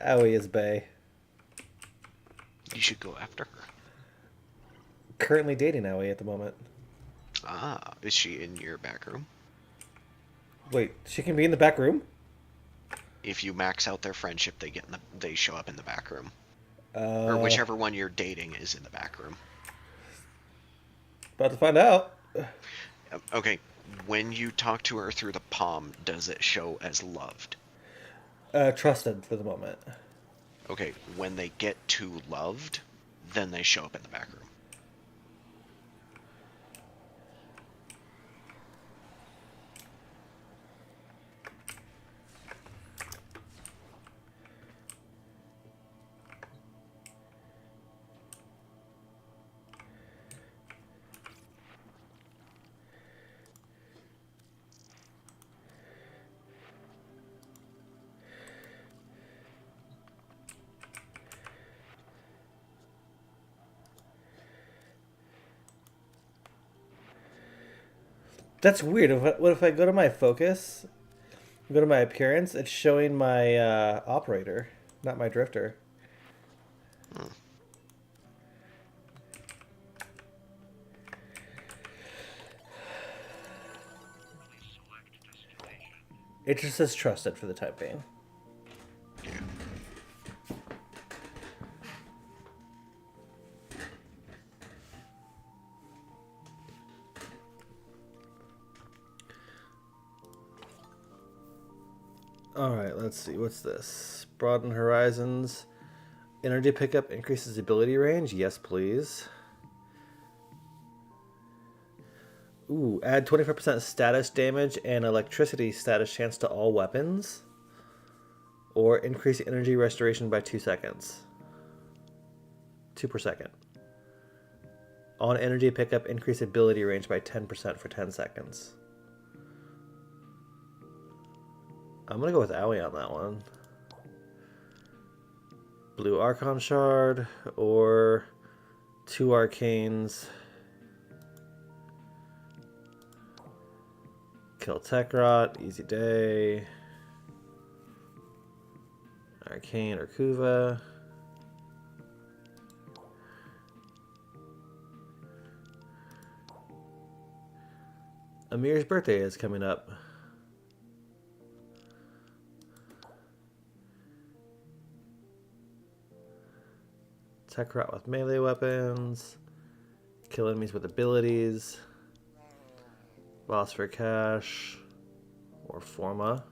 Owie is bae. You should go after her. Currently dating Owie at the moment. Ah, is she in your back room? Wait, she can be in the back room? If you max out their friendship, they show up in the back room. Or whichever one you're dating is in the back room. About to find out. Okay, when you talk to her through the palm, does it show as loved? Trusted for the moment. Okay, when they get to loved, then they show up in the back room. That's weird. What if I go to my focus, go to my appearance, it's showing my operator, not my drifter. It just says trusted for the time being. Yeah. Alright, let's see. What's this? Broaden horizons. Energy pickup increases ability range? Yes, please. Ooh, add 25% status damage and electricity status chance to all weapons. Or increase energy restoration by 2 seconds. 2 per second. On energy pickup, increase ability range by 10% for 10 seconds. I'm gonna go with Owie on that one. blue Archon Shard or 2 Arcanes. Kill Tekrot, easy day. Arcane or Kuva. Amir's birthday is coming up. Tekrot with melee weapons. Kill enemies with abilities. Boss for cash. Or Forma.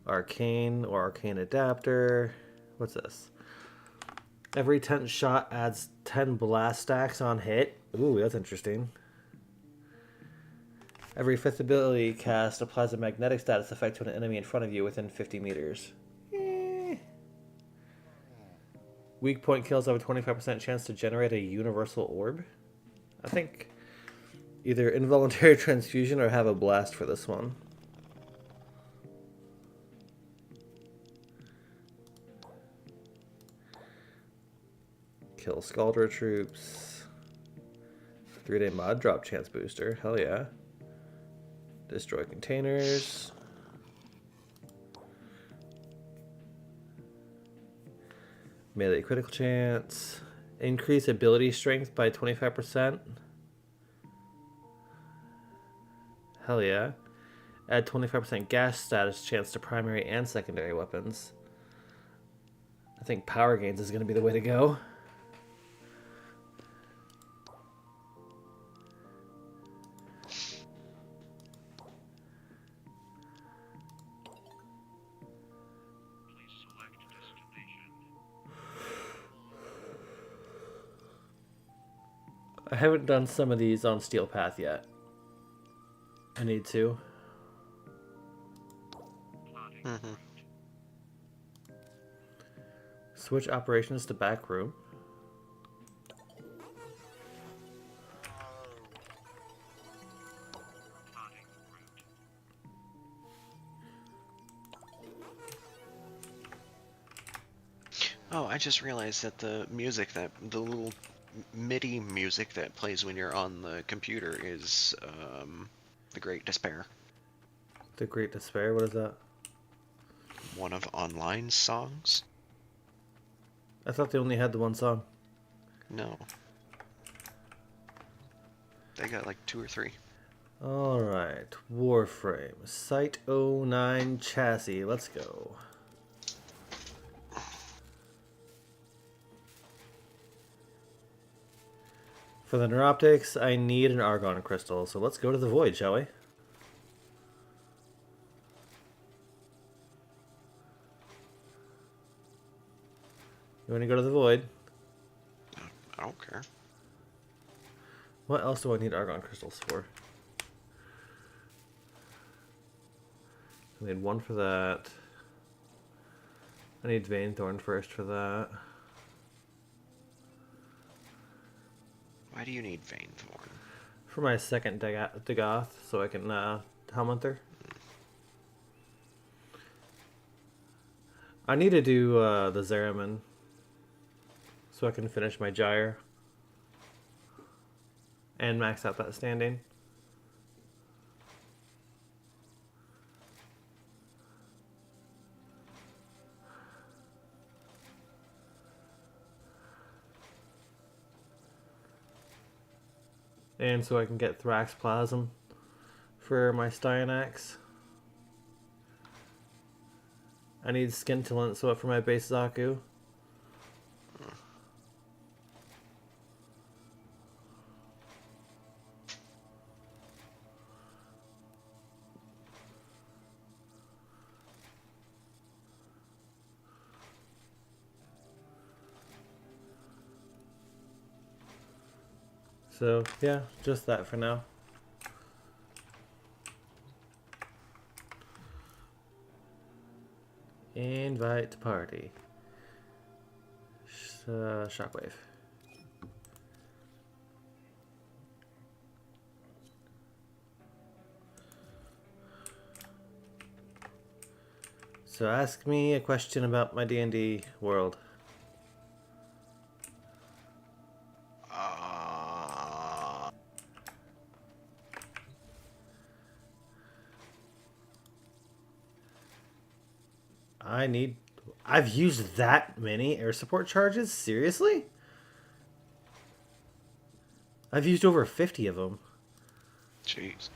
Arcane or Arcane Adapter. What's this? Every 10th shot adds 10 blast stacks on hit. Ooh, that's interesting. Every 5th ability cast applies a magnetic status effect to an enemy in front of you within 50 meters. Weak point kills have a 25% chance to generate a universal orb. I think either involuntary transfusion or have a blast for this one. Kill Scaldra troops. 3-day mod drop chance booster. Hell yeah. Destroy containers. Melee critical chance. Increase ability strength by 25%. Hell yeah. Add 25% gas status chance to primary and secondary weapons. I think power gains is going to be the way to go. I haven't done some of these on Steel Path yet. I need to. Switch operations to back room. Oh, I just realized that the little MIDI music that plays when you're on the computer is The Great Despair. The Great Despair, what is that? One of Online's songs? I thought they only had the one song. No. They got like 2 or 3. Alright, Warframe. Cyte-09 chassis, let's go. For the neuroptics, I need an argon crystal, so let's go to the void, shall we? You want to go to the void? I don't care. What else do I need argon crystals for? I need 1 for that. I need Vainthorn first for that. Why do you need Vainthorn? For my second Dagoth, so I can Helminther. I need to do the Zeraman, so I can finish my Gyre and max out that standing. And so I can get Thrax Plasm for my Styanax. I need Scintillant so for my base Zaku. So, yeah, just that for now. Invite to party. Shockwave. So ask me a question about my D&D world. I've used that many air support charges? Seriously? I've used over 50 of them. Jeez.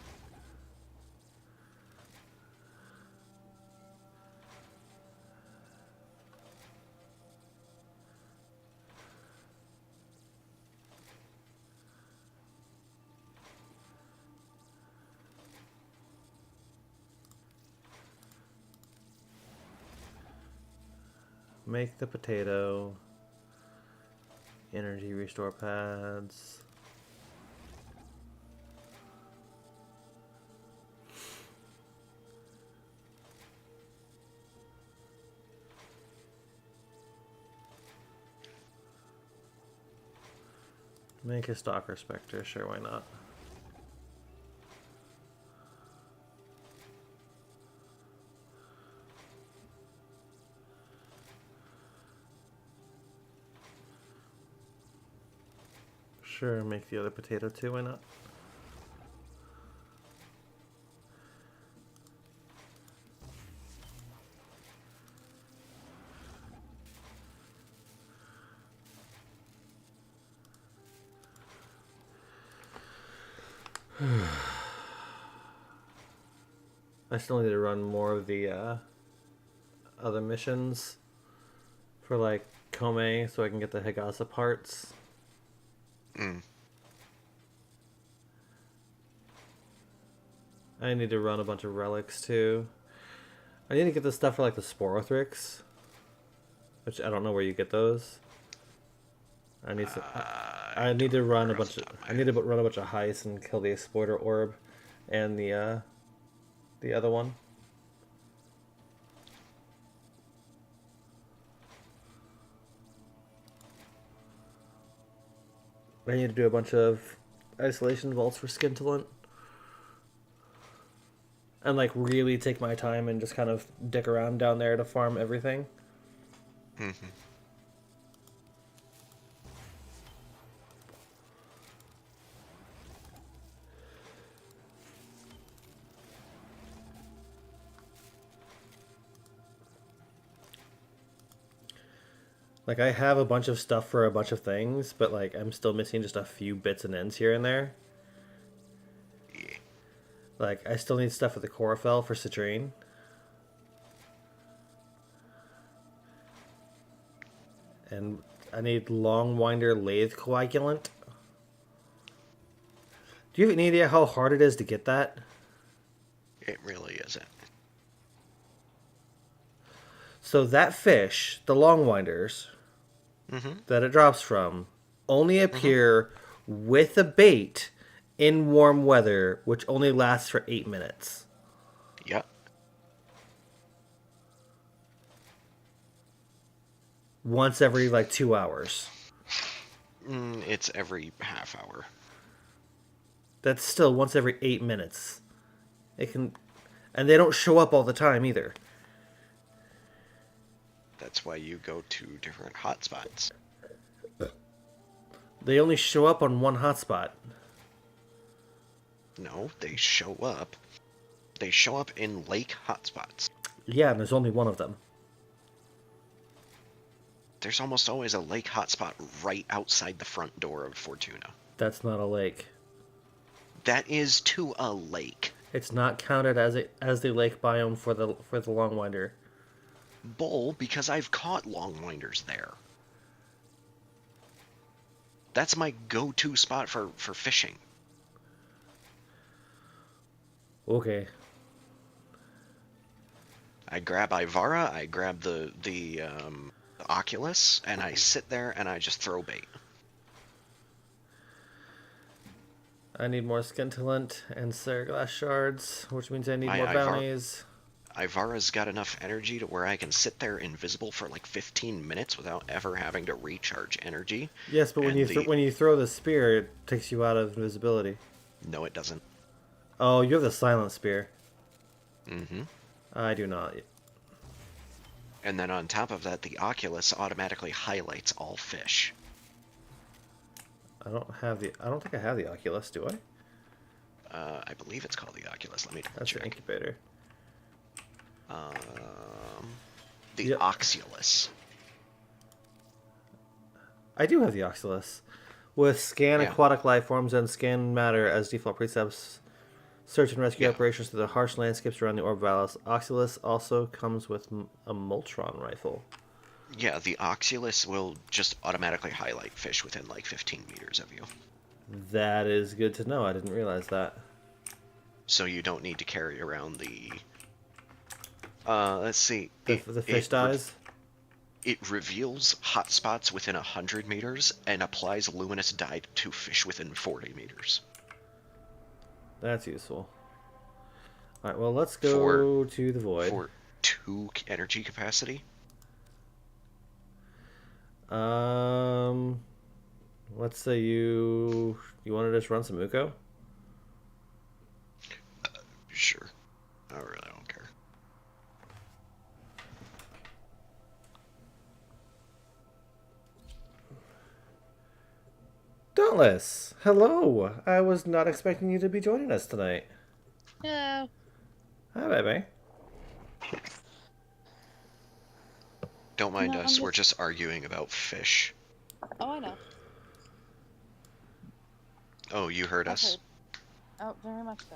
Make the potato. Energy restore pads. Make a Stalker Spectre, sure, why not? Sure, make the other potato too, why not? I still need to run more of the other missions for like Kome so I can get the Higasa parts. I need to run a bunch of relics too. I need to get the stuff for like the Sporothrix, which I don't know where you get those. I need to. I need to run a bunch of. I need to run a bunch of heists and kill the Exploiter Orb, and the other one. I need to do a bunch of isolation vaults for Scintillant. And like really take my time and just kind of dick around down there to farm everything. Like I have a bunch of stuff for a bunch of things, but like I'm still missing just a few bits and ends here and there. Like, I still need stuff for the Chlorophyll for Citrine. And I need Longwinder Lathe Coagulant. Do you have any idea how hard it is to get that? It really isn't. So that fish, the Longwinders, that it drops from, only appear with a bait in warm weather, which only lasts for 8 minutes. Yep. Once every, like, 2 hours. It's every half hour. That's still once every 8 minutes. It can... And they don't show up all the time, either. That's why you go to different hotspots. They only show up on one hotspot. No, they show up. They show up in lake hotspots. Yeah, and there's only one of them. There's almost always a lake hotspot right outside the front door of Fortuna. That's not a lake. That is to a lake. It's not counted as the lake biome for the Longwinder. Bull, because I've caught Longwinders there. That's my go-to spot for fishing. Okay. I grab Ivara, I grab the Oculus, and I sit there and I just throw bait. I need more Scintillant and Ceraglass Shards, which means I need more Ivara- bounties. Ivara's got enough energy to where I can sit there invisible for like 15 minutes without ever having to recharge energy. Yes, but when you throw the spear, it takes you out of invisibility. No, it doesn't. Oh, you have the Silent Spear. Mm-hmm. I do not. And then on top of that, the Oculus automatically highlights all fish. I don't think I have the Oculus, do I? I believe it's called the Oculus. Let me double That's the check. incubator. The Yep. Oculus. I do have the Oculus. With scan Yeah. aquatic life forms and scan matter as default precepts, search and rescue Yeah. operations through the harsh landscapes around the Orb Vallis. Oculus also comes with a Moltron rifle. Yeah, the Oculus will just automatically highlight fish within like 15 meters of you. That is good to know. I didn't realize that. So you don't need to carry around the... let's see. The fish dies? It reveals hotspots within 100 meters and applies luminous dye to fish within 40 meters. That's useful. Alright, well, let's go to the Void. For 2 energy capacity. Let's say you want to just run some Uko? Sure. I really don't care. Dauntless, hello. I was not expecting you to be joining us tonight. Hello. Hi, baby. Don't mind No, us, I'm we're just arguing about fish. Oh, I know. Oh, you heard I've us? heard. Oh, very much so.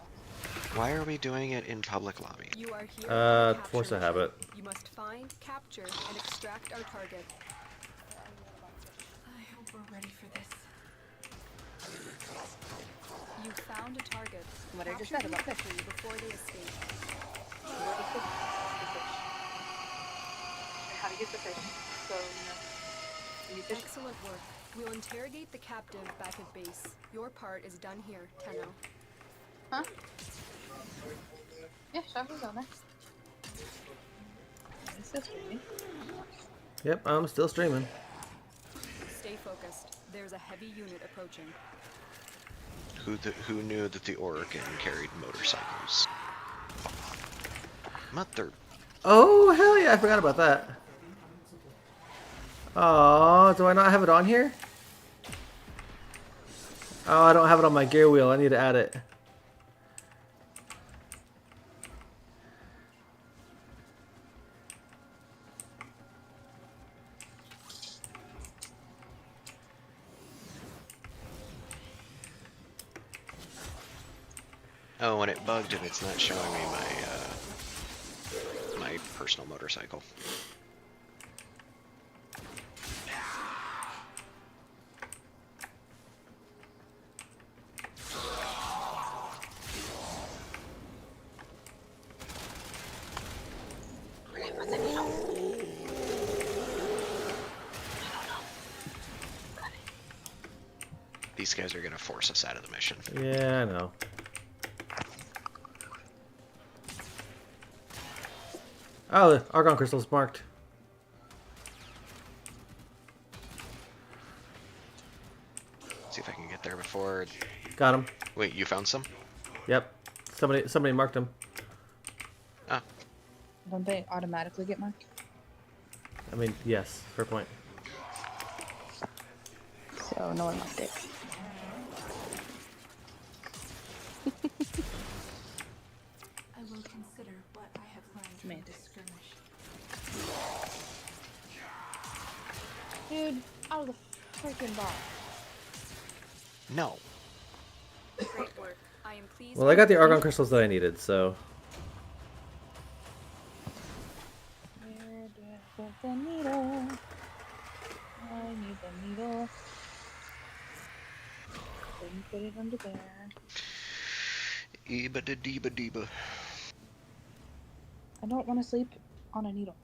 Why are we doing it in public lobby? You are here on a capture force a mission. habit. You must find, capture, and extract our target. I hope we're ready for this. You found a target. What I just Capture said them about quickly before they escape. Where the fish? The fish. How to get the fish. So, you fish. Excellent work. We'll interrogate the captive back at base. Your part is done here, Tenno. Huh? Yeah, Shuffle's on there. It's still streaming. Yep, I'm still streaming. Stay focused. There's a heavy unit approaching. Who knew that the Oregon carried motorcycles? Mother... Oh, hell yeah, I forgot about that. Oh, do I not have it on here? Oh, I don't have it on my gear wheel. I need to add it. Oh, and it bugged and it's not showing me my personal motorcycle. These guys are gonna force us out of the mission. Yeah, I know. Oh, the Argon crystal's marked. See if I can get there before... Got him. Wait, you found some? Yep. Somebody marked him. Ah, Don't they automatically get marked? I mean, yes, fair point. So, no one marked it. I will consider what I have learned from Man. this skirmish. Dude, out of the freaking box. no. Great work. I am pleased. Well, I got the Argon crystals that I needed, so... Where do I put the needle? I need the needle. Didn't put it under there. Eba da deba deba. I don't want to sleep on a needle.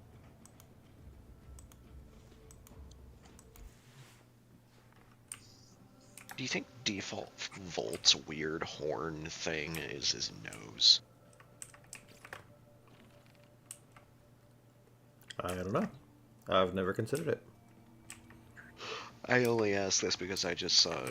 Do you think default Volt's weird horn thing is his nose? I don't know. I've never considered it. I only ask this because I just saw a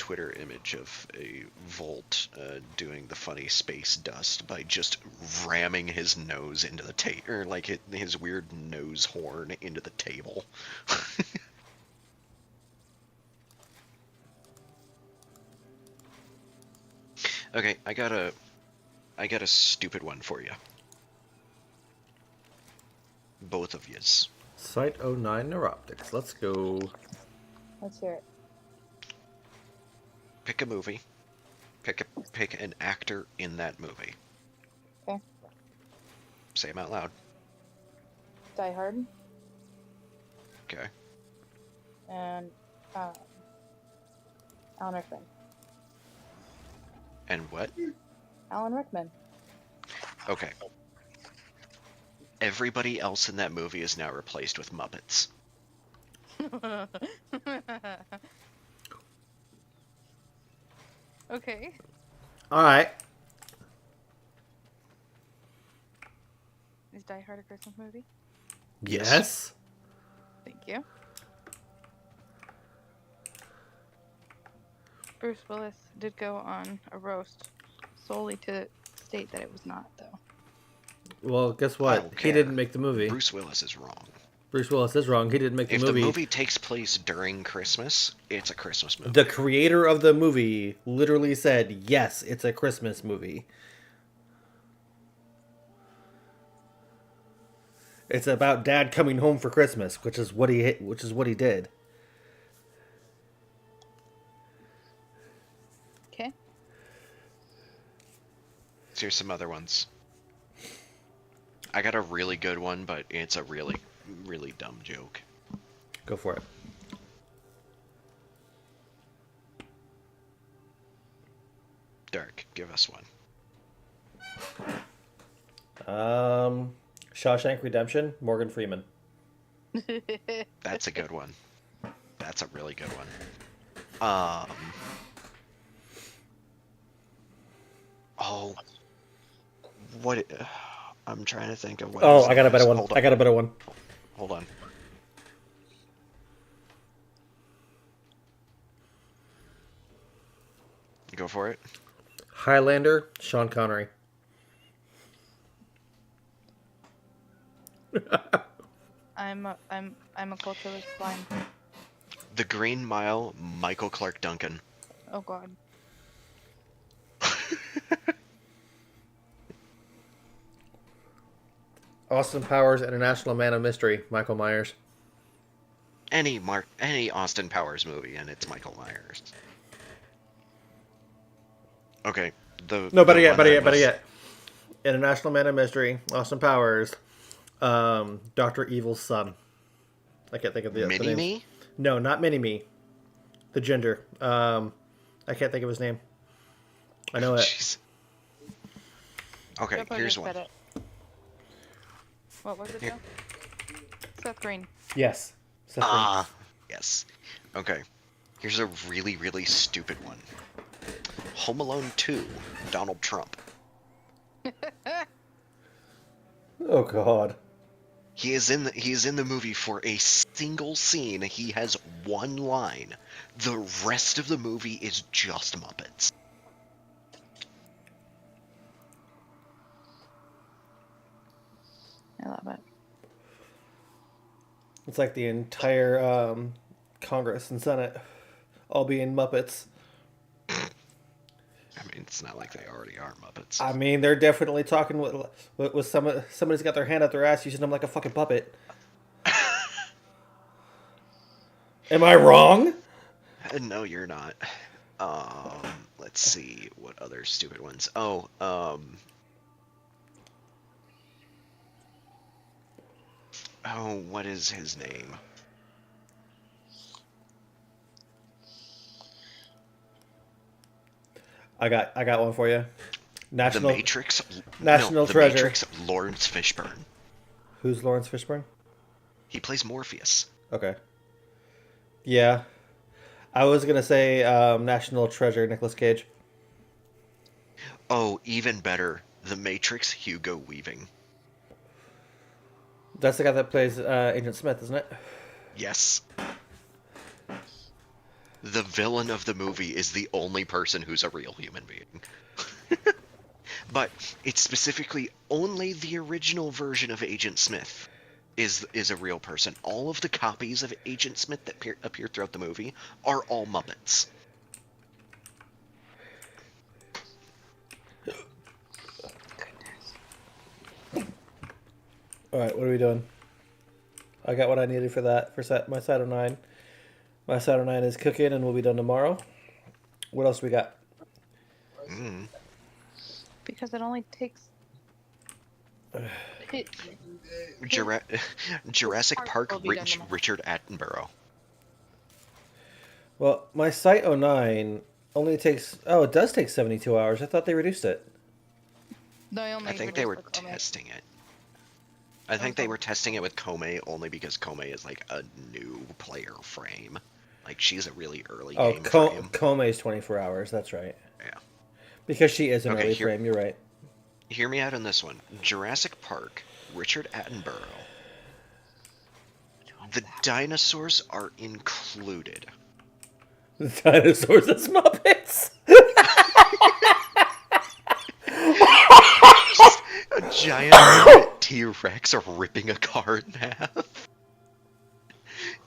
Twitter image of a Volt doing the funny space dust by just ramming his nose into the or like his weird nose horn into the table. Okay, I got a stupid one for you. Both of yous. Cyte-09 Neuroptics. Let's go. Let's hear it. Pick a movie. Pick an actor in that movie. Okay. Say them out loud. Die Hard. Okay. And Alan Rickman. And what? Alan Rickman. Okay. Everybody else in that movie is now replaced with Muppets. Okay. All right. Is Die Hard a Christmas movie? Yes. Thank you. Bruce Willis did go on a roast solely to state that it was not, though. Well, guess I what? don't He care. didn't make the movie. Bruce Willis is wrong. Bruce Willis is wrong. He didn't make the If movie. the movie takes place during Christmas, it's a Christmas movie. The creator of the movie literally said, "Yes, it's a Christmas movie." It's about Dad coming home for Christmas, which is what he did. Okay. So here's some other ones. I got a really good one, but it's a really, really dumb joke. Go for it. Dark, give us one. Shawshank Redemption, Morgan Freeman. That's a good one. That's a really good one. Oh. What... I'm trying to think of what... Oh, I got a better one. Hold on. I got a better one. Hold on. Go for it. Highlander, Sean Connery. I'm a cultureless blind. The Green Mile, Michael Clark Duncan. Oh God. Austin Powers, International Man of Mystery, Michael Myers. Any Austin Powers movie, and it's Michael Myers. Okay, Better yet. International Man of Mystery, Austin Powers, Dr. Evil's son. I can't think of the Mini name. Me? No, not Mini Me. The gender. I can't think of his name. I know it. Jeez. Okay, Yep, I here's just one. said it. What was it, Here. Joe? Seth Green. Yes. Seth Green. Ah, yes. Okay, here's a really, really stupid one. Home Alone 2, Donald Trump. Oh God. He is in the movie for a single scene. He has one line. The rest of the movie is just Muppets. I love it. It's like the entire Congress and Senate all being Muppets. I mean, it's not like they already are Muppets. I mean, they're definitely talking with somebody's got their hand up their ass using them like a fucking puppet. Am I wrong? No, you're not. Let's see what other stupid ones. Oh, what is his name? I got one for you. The Matrix. National The Treasure. Matrix. Lawrence Fishburne. Who's Lawrence Fishburne? He plays Morpheus. Okay. Yeah. I was gonna say National Treasure, Nicolas Cage. Oh, even better. The Matrix. Hugo Weaving. That's the guy that plays Agent Smith, isn't it? Yes. The villain of the movie is the only person who's a real human being. But it's specifically only the original version of Agent Smith is a real person. All of the copies of Agent Smith that appear throughout the movie are all Muppets. All right, what are we doing? I got what I needed for that, for my Cyte-09. My Cyte-09 is cooking and will be done tomorrow. What else we got? Because it only takes. Jurassic Park, will be done tomorrow. Richard Attenborough. Well, my Cyte-09 only takes... Oh, it does take 72 hours. I thought they reduced it. I think they were testing it. I think they were testing it with Kome only because Kome is like a new player frame. Like, she's a really early game frame. Kome is 24 hours. That's right. Yeah. Because she is an early frame. You're right. Hear me out on this one. Jurassic Park, Richard Attenborough. The dinosaurs are included. The dinosaurs as Muppets. Just a giant T-Rex ripping a car in half.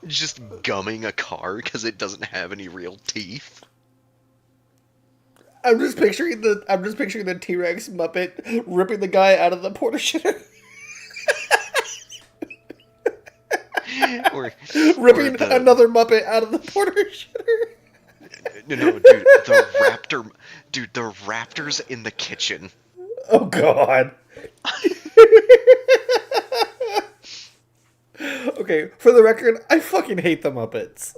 Just gumming a car because it doesn't have any real teeth. I'm just picturing the T-Rex Muppet ripping the guy out of the porta shitter. Or ripping another Muppet out of the porta shitter. No, dude, the raptors in the kitchen. Oh God. Okay, for the record, I fucking hate the Muppets.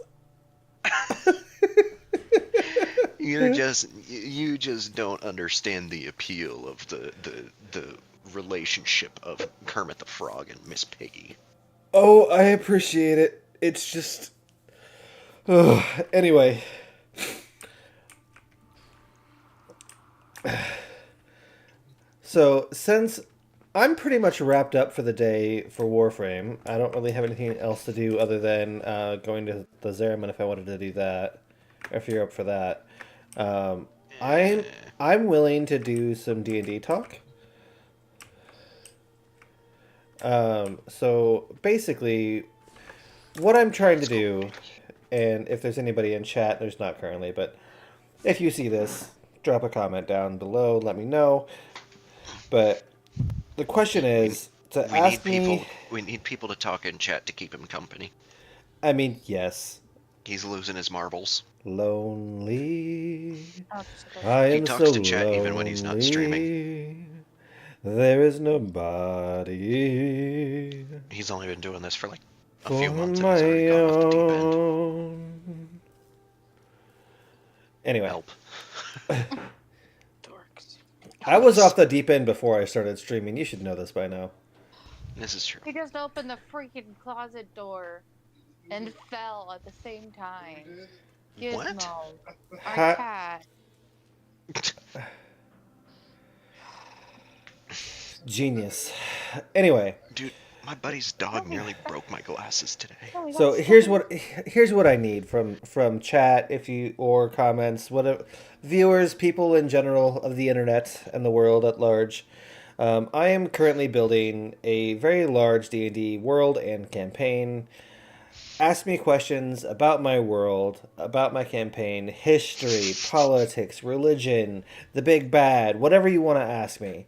You just don't understand the appeal of the relationship of Kermit the Frog and Miss Piggy. Oh, I appreciate it. It's just... Anyway. So, since I'm pretty much wrapped up for the day for Warframe, I don't really have anything else to do other than going to the Zeraman if I wanted to do that. Or if you're up for that. I'm willing to do some D&D talk. So basically, what I'm trying to do, and if there's anybody in chat, there's not currently, but if you see this, drop a comment down below, let me know. But the question is we need people to talk in chat to keep him company. I mean, yes. He's losing his marbles. Lonely. He talks to chat even when he's not streaming. There is nobody. He's only been doing this for like a few months and my he's already gone off the deep end. own. Anyway. Help. I was off the deep end before I started streaming. You should know this by now. This is true. He just opened the freaking closet door and fell at the same time. Gizmo, What? our cat. Genius. Anyway. Dude, my buddy's dog nearly broke my glasses today. So here's what I need from chat, or comments, whatever, viewers, people in general of the internet and the world at large. I am currently building a very large D&D world and campaign. Ask me questions about my world, about my campaign, history, politics, religion, the big bad, whatever you want to ask me.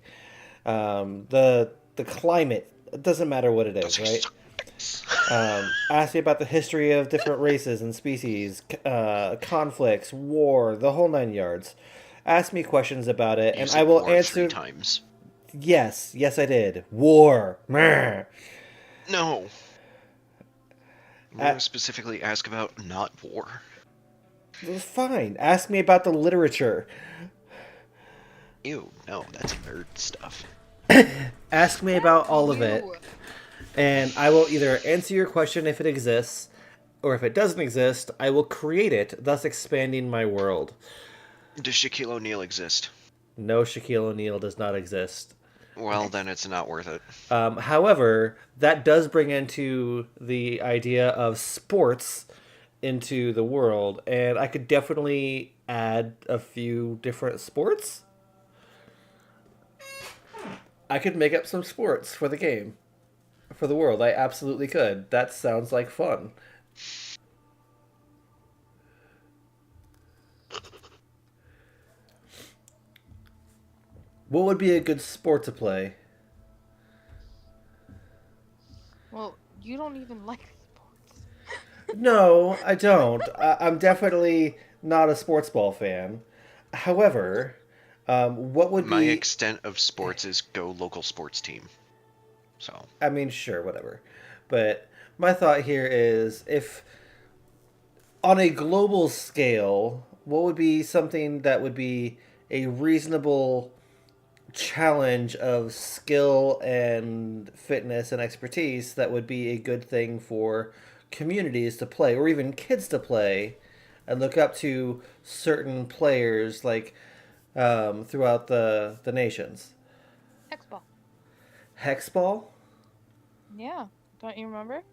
The climate, it doesn't matter what it is, right? Ask me about the history of different races and species, conflicts, war, the whole 9 yards. Ask me questions about it, and I will answer. 3 times. Yes, I did. War. Meh. No. More specifically, ask about not war. Fine. Ask me about the literature. Ew, no, that's nerd stuff. Ask me about all of it, and I will either answer your question if it exists, or if it doesn't exist, I will create it, thus expanding my world. Does Shaquille O'Neal exist? No, Shaquille O'Neal does not exist. Well, then it's not worth it. However, that does bring into the idea of sports into the world, and I could definitely add a few different sports. I could make up some sports for the game, for the world. I absolutely could. That sounds like fun. What would be a good sport to play? Well, you don't even like sports. No, I don't. I'm definitely not a sports ball fan. However, what would My be... extent of sports is go local sports team. So I mean, sure, whatever. But my thought here is, if on a global scale, what would be something that would be a reasonable challenge of skill and fitness and expertise that would be a good thing for communities to play, or even kids to play, and look up to certain players like throughout the nations? Hexball. Hexball? Yeah. Don't you remember?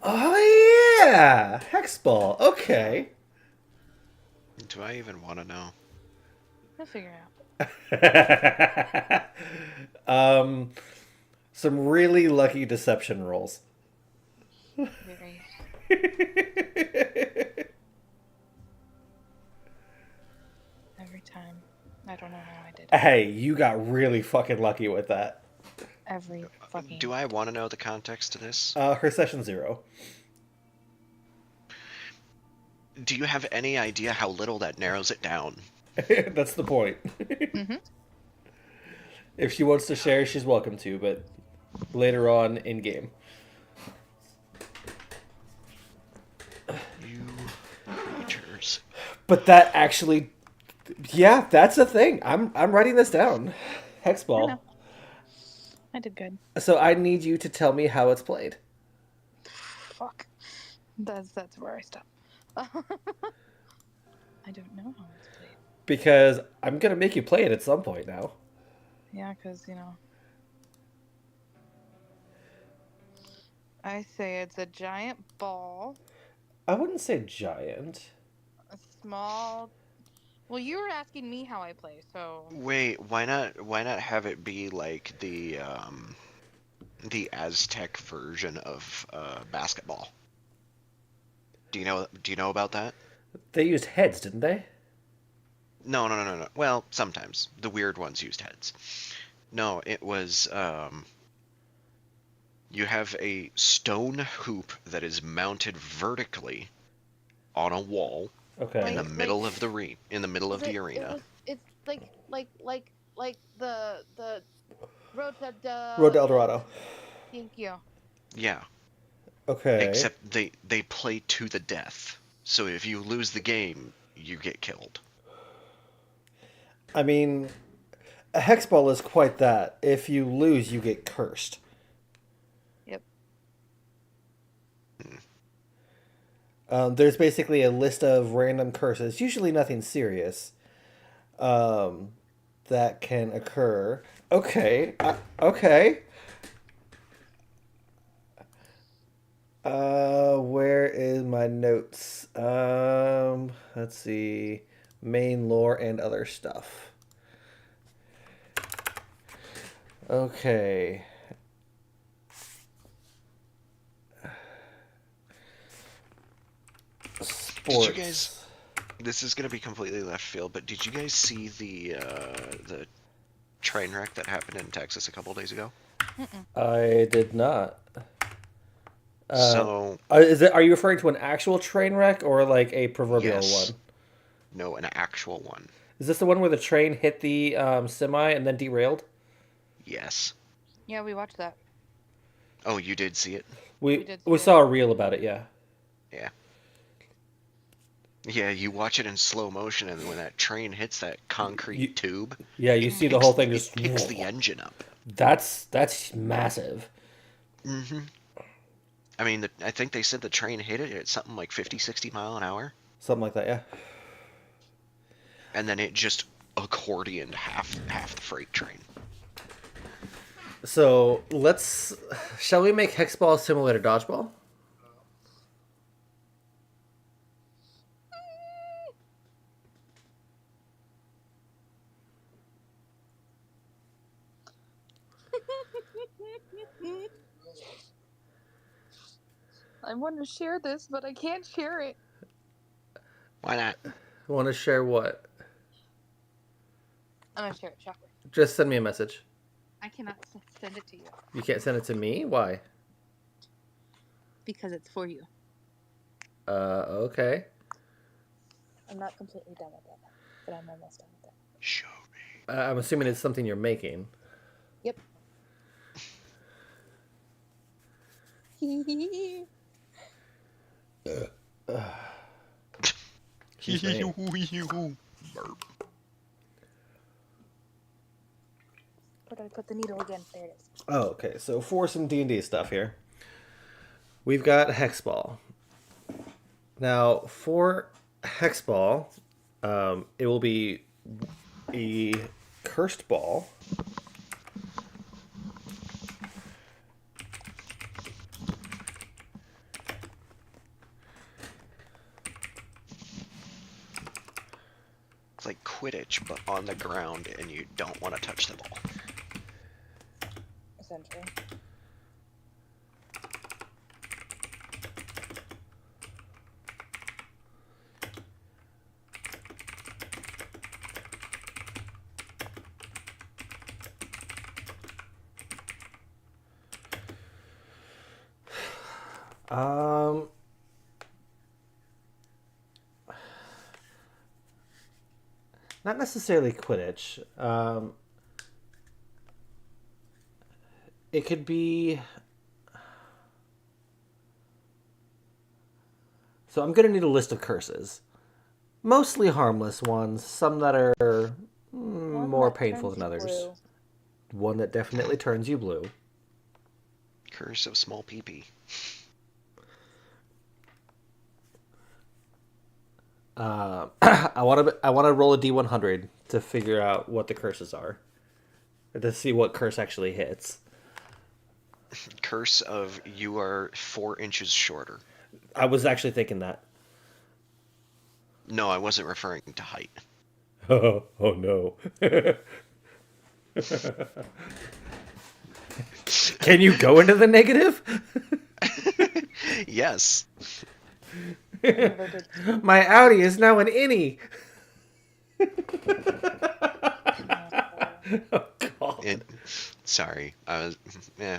Oh yeah, hexball. Okay. do I even want to know? We'll figure it out. Some really lucky deception rolls. Very. Every time. I don't know how I did it. Hey, you got really fucking lucky with that. Every fucking. Do I want to know the context to this? Her session 0. Do you have any idea how little that narrows it down? That's the point. Mm-hmm. If she wants to share, she's welcome to, but later on in game. You creatures. But that actually, yeah, that's a thing. I'm writing this down. Hexball. I did good. So I need you to tell me how it's played. Fuck. That's where I stop. I don't know how it's played. Because I'm gonna make you play it at some point now. Yeah, because, you know. I say it's a giant ball. I wouldn't say giant. A small. Well, you were asking me how I play, so. Wait, why not have it be like the Aztec version of basketball? Do you know about that? They used heads, didn't they? No. Well, sometimes the weird ones used heads. No, it was you have a stone hoop that is mounted vertically on a wall Okay. in the middle of the arena. It's like the road to Road to El Dorado. Thank you. Yeah. Okay. Except they play to the death. So if you lose the game, you get killed. I mean, a hexball is quite that. If you lose, you get cursed. Yep. There's basically a list of random curses, usually nothing serious, that can occur. Okay. Okay. Where is my notes? Let's see. Main lore and other stuff. Okay. Sports. Did you guys? This is gonna be completely left field, but did you guys see the train wreck that happened in Texas a couple days ago? I did not. So Are you referring to an actual train wreck or like a proverbial yes. one? No, an actual one. Is this the one where the train hit the semi and then derailed? Yes. Yeah, we watched that. Oh, you did see it? We did we see saw a reel about it, yeah. Yeah. Yeah, you watch it in slow motion, and when that train hits that concrete tube, Yeah, you see the whole thing just picks the engine up. That's massive. Mm-hmm. I mean, I think they said the train hit it at something like 50, 60 mile an hour. Something like that, yeah. And then it just accordioned half the freight train. So shall we make hexball similar to dodgeball? I want to share this, but I can't share it. Why not? Want to share what? I'm gonna share it, shocker. Just send me a message. I cannot send it to you You can't send it to me? Why? because it's for you. Okay. I'm not completely done with it, but I'm almost done with it. Show me. I'm assuming it's something you're making. Yep. Burp. Where did I put the needle again? There it is. Oh, okay. So for some D&D stuff here, we've got Hexball. Now, for Hexball, it will be a cursed ball. It's like Quidditch, but on the ground, and you don't want to touch the ball. Essentially. Not necessarily Quidditch. It could be. So I'm going to need a list of curses. Mostly harmless ones, some that are more painful than others. Blue. One that definitely turns you blue. Curse of small pee-pee. I want to roll a D100 to figure out what the curses are, to see what curse actually hits. Curse of you are 4 inches shorter. I was actually thinking that. No, I wasn't referring to height. Oh no. Can you go into the negative? Yes. My Audi is now an innie. Oh, God. Sorry, I was. Yeah.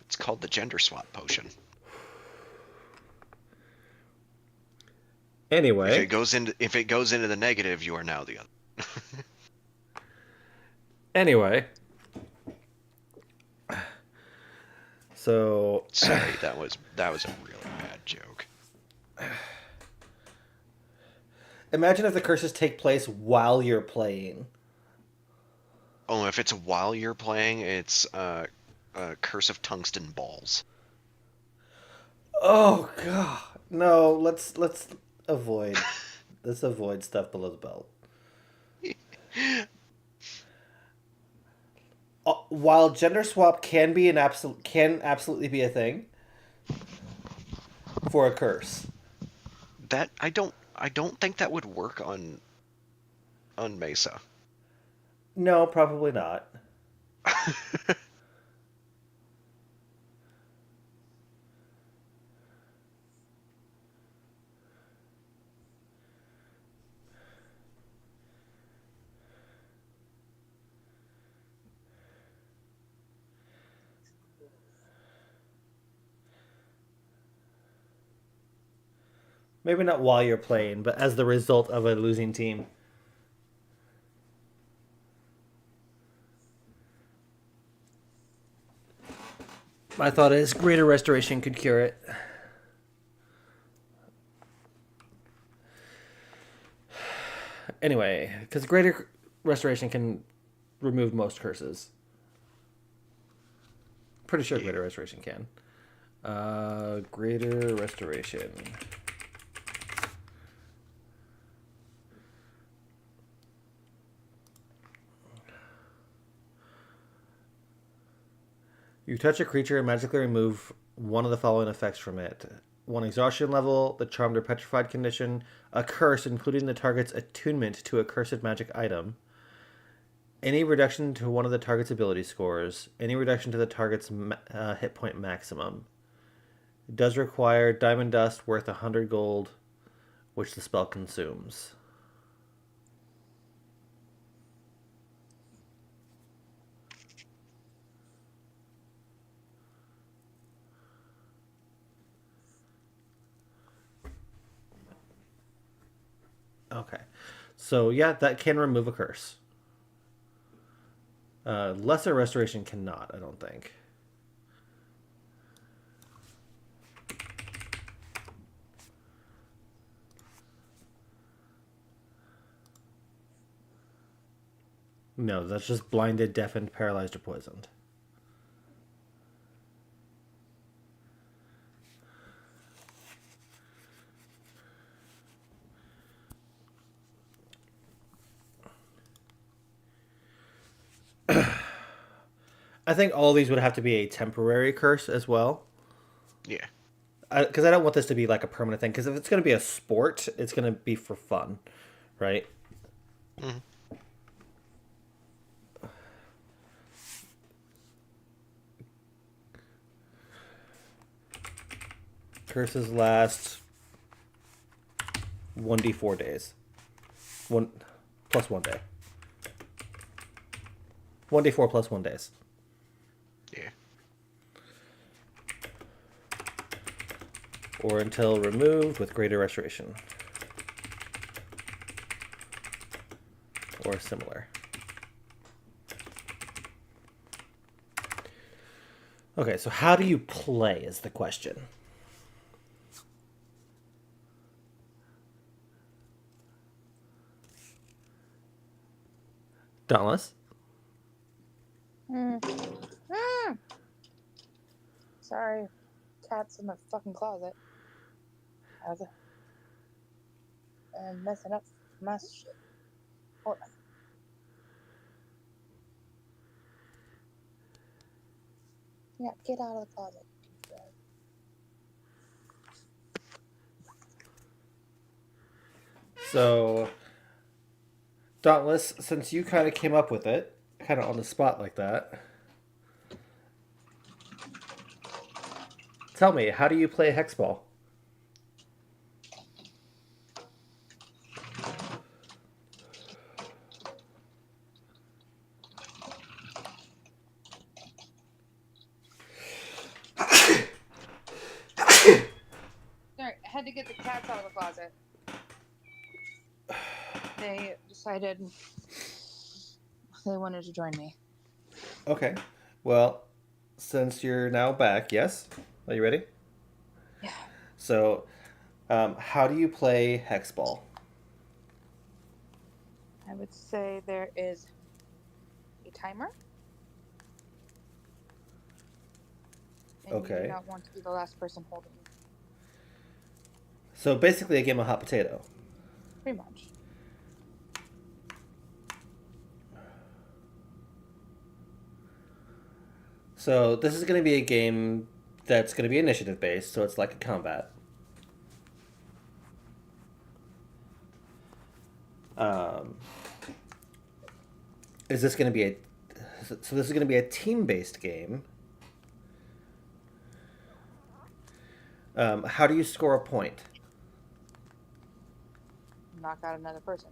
It's called the gender swap potion. Anyway, if it goes into the negative, you are now the other. Anyway. So Sorry, that was a really bad joke. Imagine if the curses take place while you're playing. Oh, if it's while you're playing, it's Curse of Tungsten Balls. Oh God, no! Let's avoid. Let's avoid stuff below the belt. While gender swap can absolutely be a thing for a curse. That I don't think that would work on Mesa. No, probably not. Maybe not while you're playing, but as the result of a losing team. My thought is greater restoration could cure it. Anyway, because greater restoration can remove most curses. Pretty sure greater restoration can. Greater restoration. You touch a creature and magically remove one of the following effects from it. 1 exhaustion level, the charmed or petrified condition, a curse including the target's attunement to a cursed magic item. Any reduction to one of the target's ability scores, any reduction to the target's hit point maximum. It does require diamond dust worth 100 gold, which the spell consumes. Okay. So, yeah, that can remove a curse. Lesser Restoration cannot, I don't think. No, that's just blinded, deafened, paralyzed, or poisoned. I think all these would have to be a temporary curse as well. Yeah. Because I don't want this to be like a permanent thing. Because if it's going to be a sport, it's going to be for fun, right? Mm-hmm. Curses last 1d4 days. One plus 1 day. 1d4 plus 1 days. Yeah. Or until removed with greater restoration. Or similar. Okay, so how do you play is the question. Dauntless? Sorry. Cat's in my fucking closet. I'm messing up my shit. Hold on. Yeah, get out of the closet. So, Dauntless, since you kind of came up with it, kind of on the spot like that, tell me, how do you play Hexball? Sorry, I had to get the cats out of the closet. They decided they wanted to join me. Okay. Well, since you're now back, yes? Are you ready? Yeah. So, how do you play Hexball? I would say there is a timer. And Okay. you do not want to be the last person holding it. So basically a game of hot potato. Pretty much. So this is going to be a game that's going to be initiative based, so it's like a combat. Is this going to be a... So this is going to be a team-based game. How do you score a point? Knock out another person.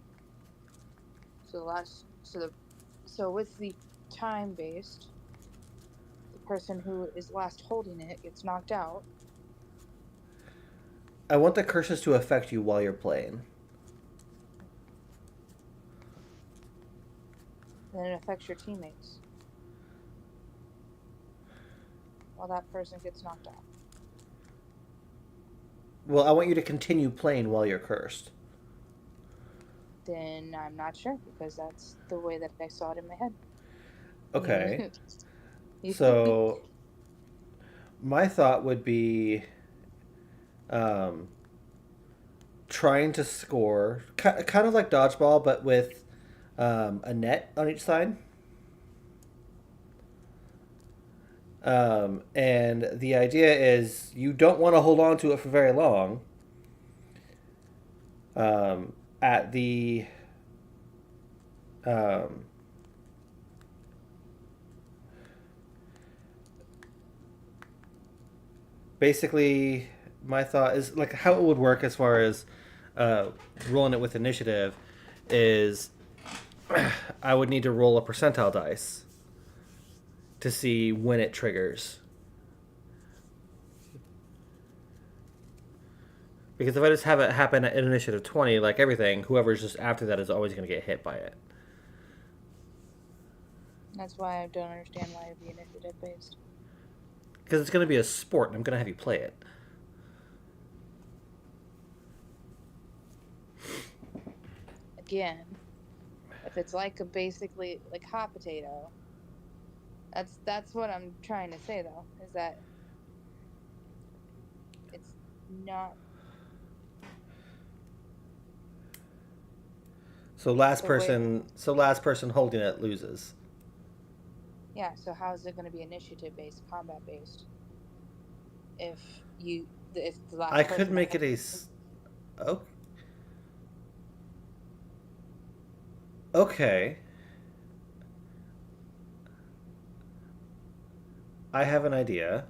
So with the time based, the person who is last holding it gets knocked out. I want the curses to affect you while you're playing. Then it affects your teammates. While that person gets knocked out. Well, I want you to continue playing while you're cursed. Then I'm not sure, because that's the way that I saw it in my head. Okay. So, my thought would be trying to score, kind of like dodgeball, but with a net on each side. And the idea is you don't want to hold on to it for very long. At the basically, my thought is like how it would work as far as rolling it with initiative is I would need to roll a percentile dice to see when it triggers. Because if I just have it happen at initiative 20, like everything, whoever's just after that is always going to get hit by it. That's why I don't understand why it'd be initiative based. Because it's going to be a sport, and I'm going to have you play it. Again, if it's like a basically like hot potato, that's what I'm trying to say though, is that it's not. So last So person holding it loses. Yeah, so how is it going to be initiative based, combat based? If the last I person could that make it holds Okay. I have an idea.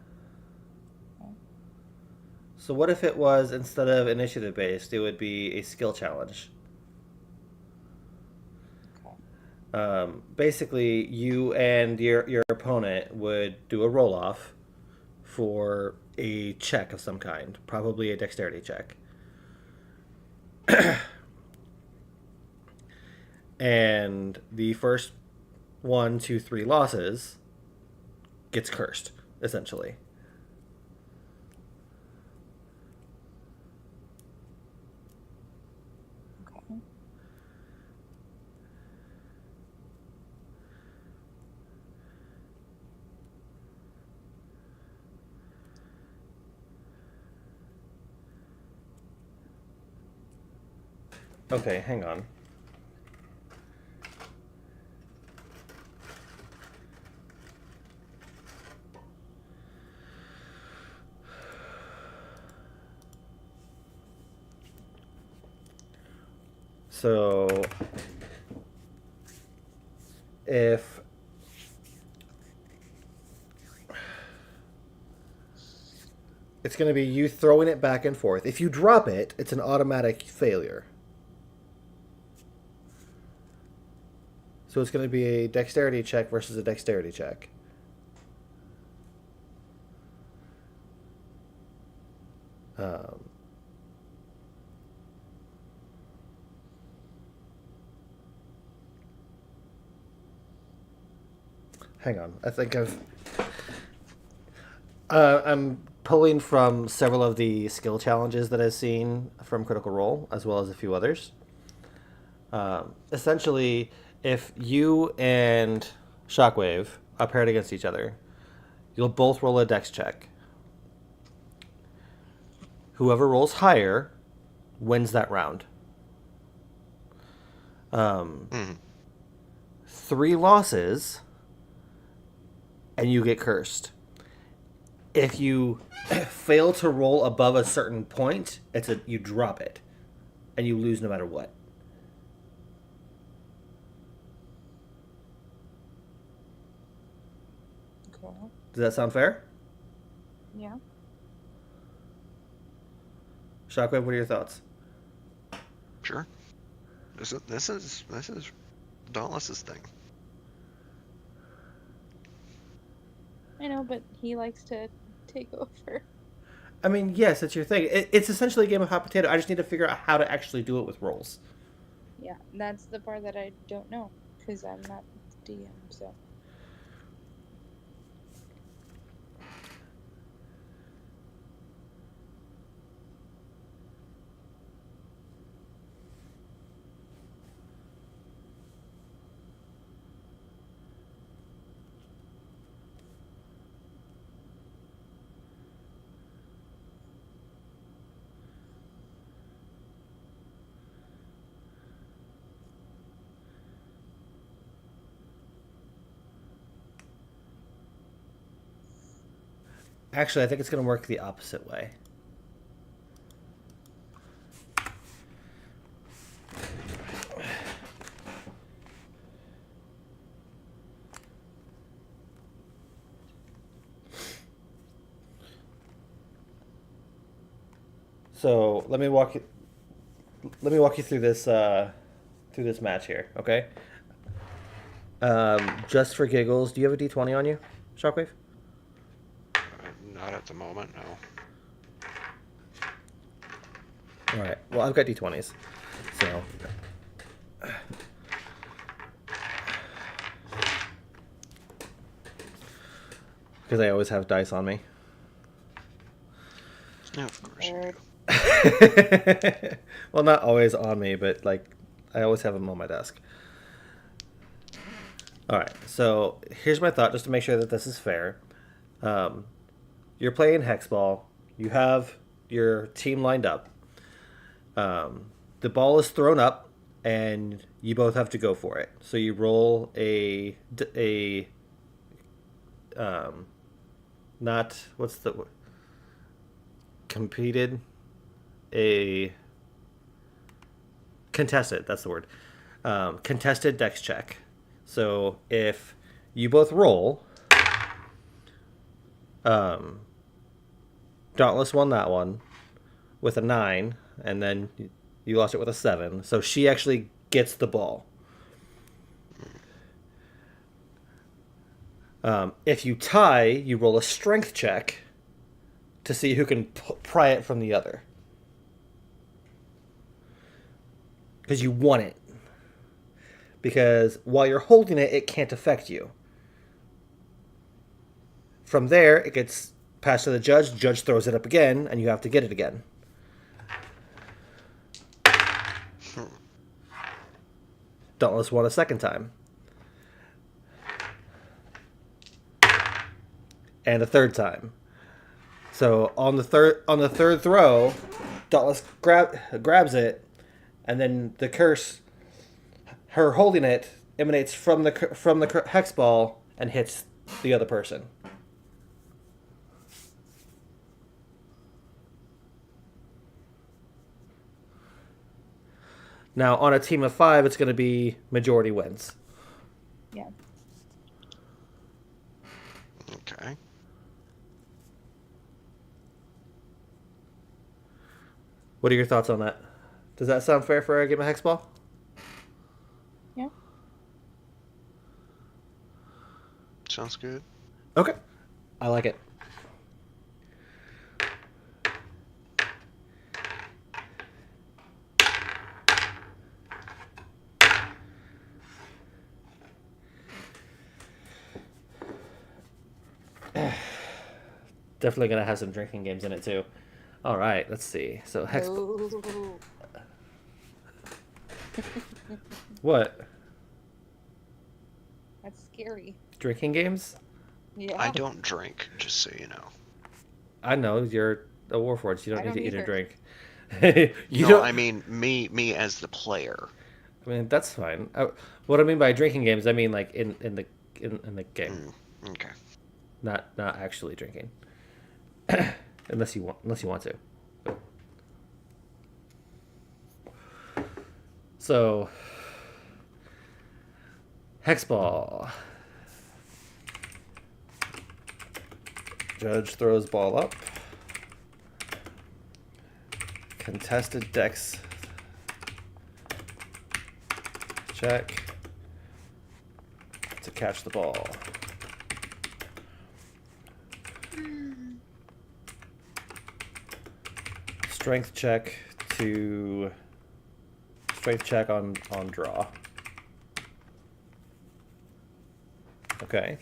So what if it was, instead of initiative based, it would be a skill challenge? Basically, you and your opponent would do a roll off for a check of some kind, probably a dexterity check. And the first 1, 2, 3 losses gets cursed, essentially. Okay. Okay, hang on. So if it's going to be you throwing it back and forth. If you drop it, it's an automatic failure. So it's going to be a dexterity check versus a dexterity check. Hang on. I think I'm pulling from several of the skill challenges that I've seen from Critical Role, as well as a few others. Essentially, if you and Shockwave are paired against each other, you'll both roll a dex check. Whoever rolls higher wins that round. 3 losses, and you get cursed. If you fail to roll above a certain point, you drop it, and you lose no matter what. Okay. Does that sound fair? Yeah. Shockwave, what are your thoughts? Sure. This is Dauntless's thing. I know, but he likes to take over. I mean, yes, it's your thing. It's essentially a game of hot potato. I just need to figure out how to actually do it with rolls. Yeah, that's the part that I don't know, because I'm not DM, so. Actually, I think it's going to work the opposite way. So let me walk you through this match here, okay? Just for giggles, do you have a D20 on you, Shockwave? Not at the moment, no. All right. Well, I've got D20s, so. Because I always have dice on me. No, of course you do. Well, not always on me, but like I always have them on my desk. All right, so here's my thought, just to make sure that this is fair. You're playing hexball. You have your team lined up. The ball is thrown up, and you both have to go for it. So you roll not what's the competed a contested. That's the word. Contested dex check. So if you both roll, Dauntless won that one with a 9, and then you lost it with a 7. So she actually gets the ball. If you tie, you roll a strength check to see who can pry it from the other. Because you won it. Because while you're holding it, it can't affect you. From there, it gets passed to the judge. The judge throws it up again, and you have to get it again. Dauntless won a second time. And a third time. So on the third throw, Dauntless grabs it, and then the curse, her holding it, emanates from the hex ball and hits the other person. Now on a team of 5, it's going to be majority wins. Yeah. Okay. What are your thoughts on that? Does that sound fair for a game of hexball? Yeah. Sounds good. Okay. I like it. Definitely going to have some drinking games in it, too. All right, let's see. So, hex... Ooh. What? That's scary. Drinking games? Yeah. I don't drink, just so you know. I know, you're a Warforged. You don't I need to don't eat or either. drink. You No, don't... I mean me as the player. I mean, that's fine. What I mean by drinking games, I mean like in the game. Okay. Not actually drinking. unless you want to. So, hexball. Judge throws ball up. Contested dex check to catch the ball. Strength check on draw. Okay.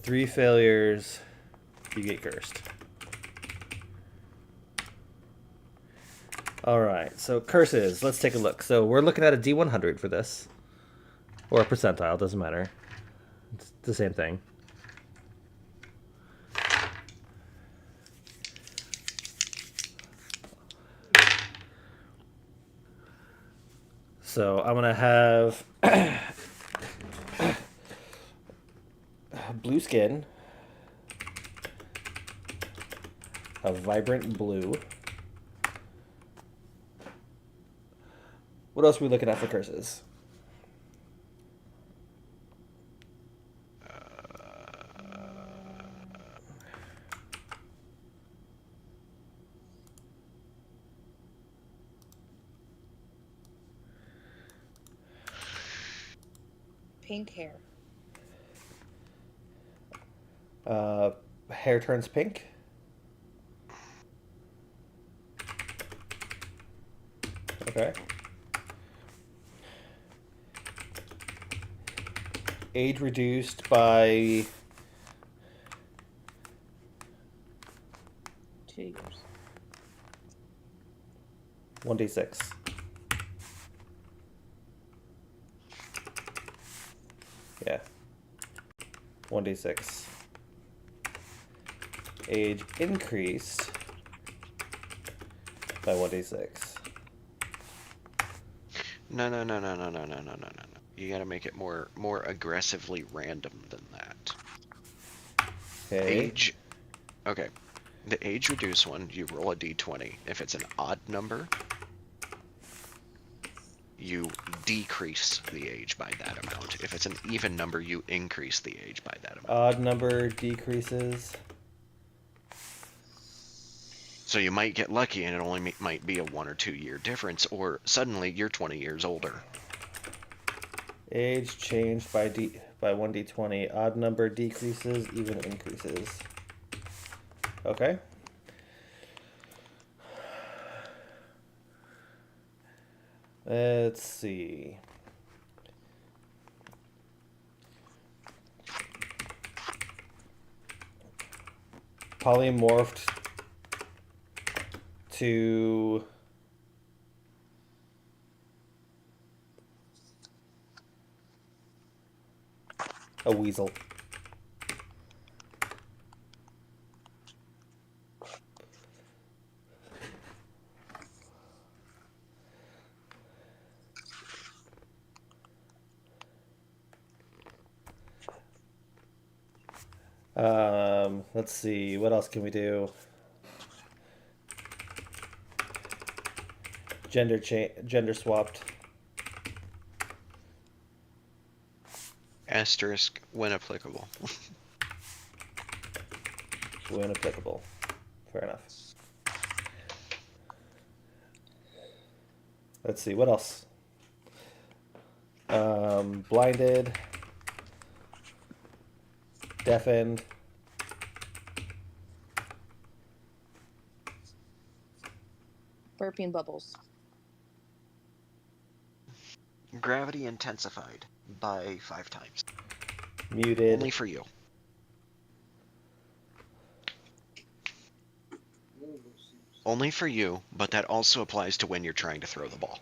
3 failures, you get cursed. Alright, so curses. Let's take a look. So we're looking at a D100 for this. Or a percentile, doesn't matter. It's the same thing. So I'm going to have blue skin, a vibrant blue. What else are we looking at for curses? pink hair. Hair turns pink. Okay. Age reduced by 2 years. 1d6. Yeah. 1d6. Age increased by 1d6. No. You gotta make it more aggressively random than that. Okay. Age. Okay. The age reduced one, you roll a d20. If it's an odd number, you decrease the age by that amount. If it's an even number, you increase the age by that amount. Odd number decreases. So you might get lucky and it only might be a 1 or 2 year difference, or suddenly you're 20 years older. Age changed by 1d20. Odd number decreases, even increases. Okay. Let's see. Polymorphed to a weasel. Let's see, what else can we do? Gender swapped. Asterisk when applicable. When applicable. Fair enough. Let's see, what else? Blinded. Deafened. Burping bubbles. Gravity intensified by 5 times. Muted. Only for you. Only for you, but that also applies to when you're trying to throw the ball.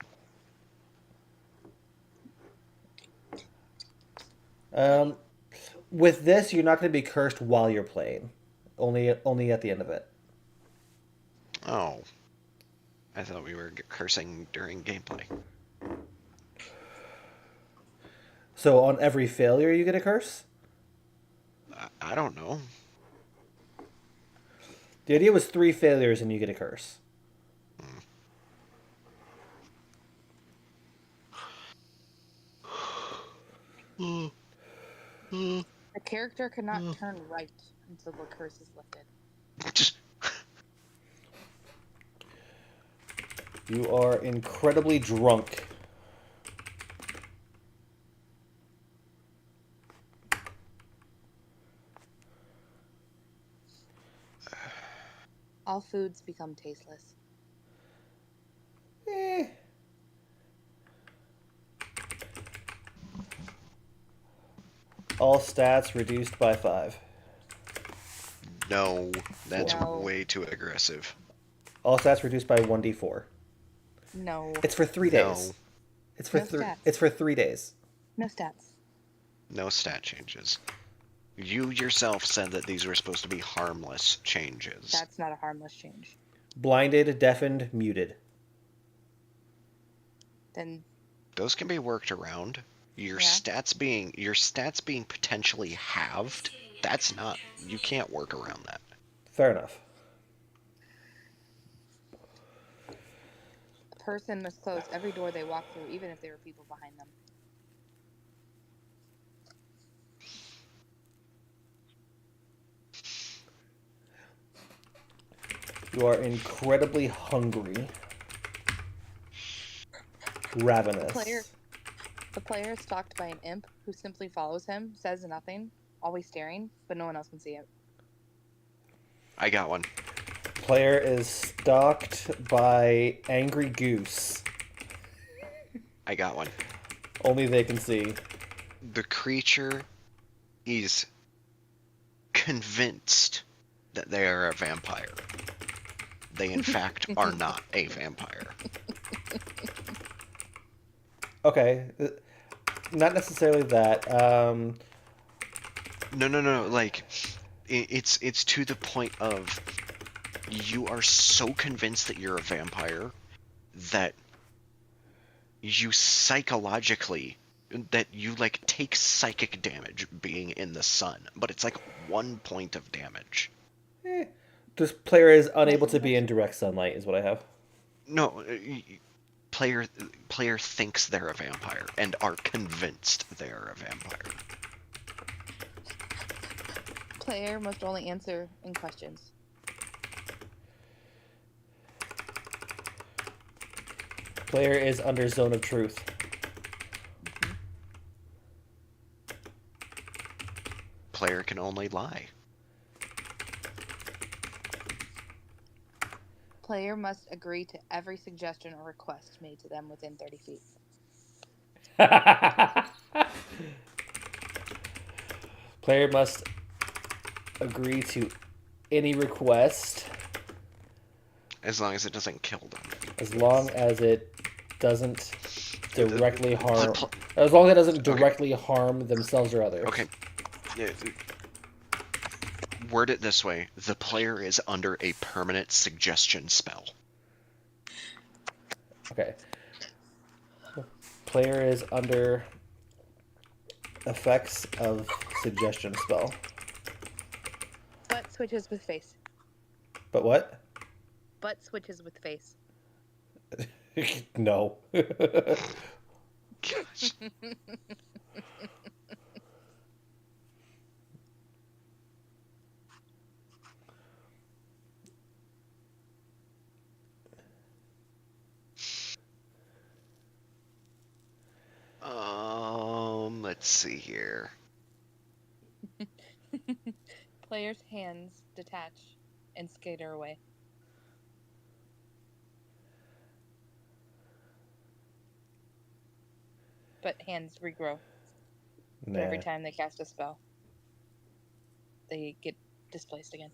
With this, you're not going to be cursed while you're playing. Only at the end of it. Oh. I thought we were cursing during gameplay. So on every failure, you get a curse? I don't know. The idea was 3 failures and you get a curse. A character cannot turn right until the curse is lifted. You are incredibly drunk. All foods become tasteless. All stats reduced by 5. No, that's No. way too aggressive. All stats reduced by 1d4. No. It's for 3 days. No. It's for No stats. It's for 3 days. No stats. No stat changes. You yourself said that these were supposed to be harmless changes. That's not a harmless change. Blinded, deafened, muted. Then Those can be worked around. Your Yeah. stats being potentially halved, that's not, you can't work around that. Fair enough. a person must close every door they walk through, even if there are people behind them. You are incredibly hungry. Ravenous. The player is stalked by an imp who simply follows him, says nothing, always staring, but no one else can see it. I got one. Player is stalked by angry goose. I got one. Only they can see. The creature is convinced that they are a vampire. They, in fact, are not a vampire. Okay. Not necessarily that. No. Like, it's to the point of you are so convinced that you're a vampire that you psychologically that you like take psychic damage being in the sun, but it's like 1 point of damage. This player is unable to be in direct sunlight, is what I have. No, player thinks they're a vampire and are convinced they're a vampire. Player must only answer in questions. Player is under zone of truth. Player can only lie. Player must agree to every suggestion or request made to them within 30 feet. Player must agree to any request As long as it doesn't kill them. as long as it doesn't directly harm. pl- As long as it doesn't directly harm themselves or others. Okay. Yeah, word it this way. The player is under a permanent suggestion spell. Okay. Player is under effects of suggestion spell. Butt switches with face. But what? Butt switches with face. No. Gosh. Let's see here. Player's hands detach and skitter away. But hands regrow. Nah. Every time they cast a spell, they get displaced again.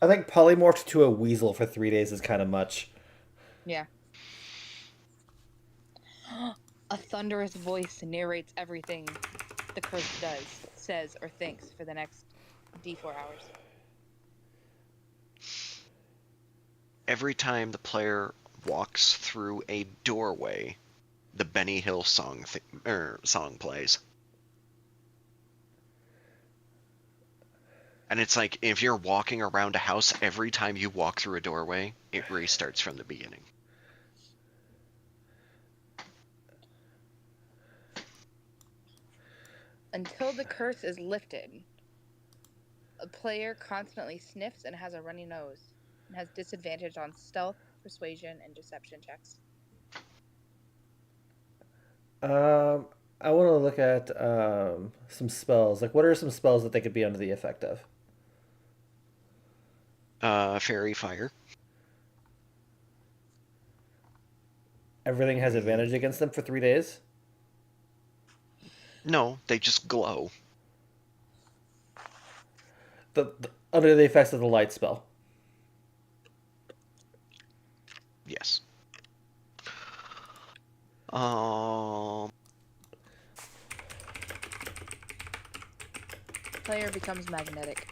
I think polymorphed to a weasel for 3 days is kind of much. Yeah. A thunderous voice narrates everything the curse does, says, or thinks for the next D4 hours. Every time the player walks through a doorway, the Benny Hill song plays. And it's like, if you're walking around a house, every time you walk through a doorway, it restarts from the beginning. Until the curse is lifted, a player constantly sniffs and has a runny nose, and has disadvantage on stealth, persuasion, and deception checks. I want to look at some spells. Like, what are some spells that they could be under the effect of? Fairy Fire. Everything has advantage against them for 3 days? No, they just glow. The under the effects of the light spell. Yes. Player becomes magnetic.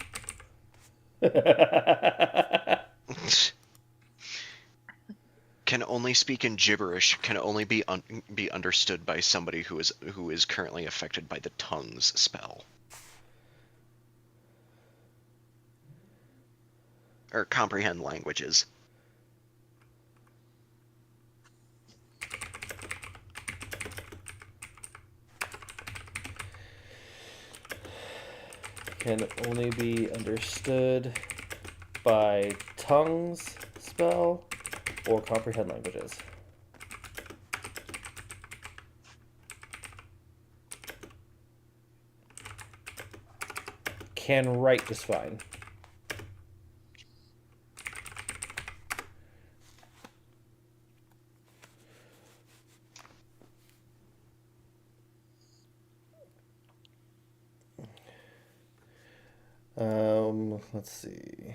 Can only speak in gibberish. Can only be understood by somebody who is currently affected by the tongues spell. Or comprehend languages. Can only be understood by tongues spell or comprehend languages. Can write just fine. Let's see.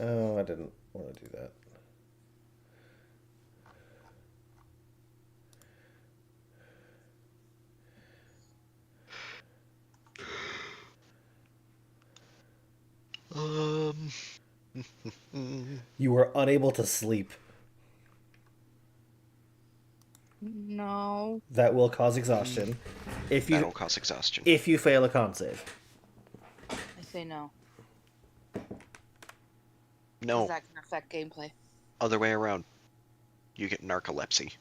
Oh, I didn't want to do that. You were unable to sleep. No. That will cause exhaustion. That'll cause exhaustion. If you fail a con save. I say no. No. 'Cause that can affect gameplay. Other way around. You get narcolepsy.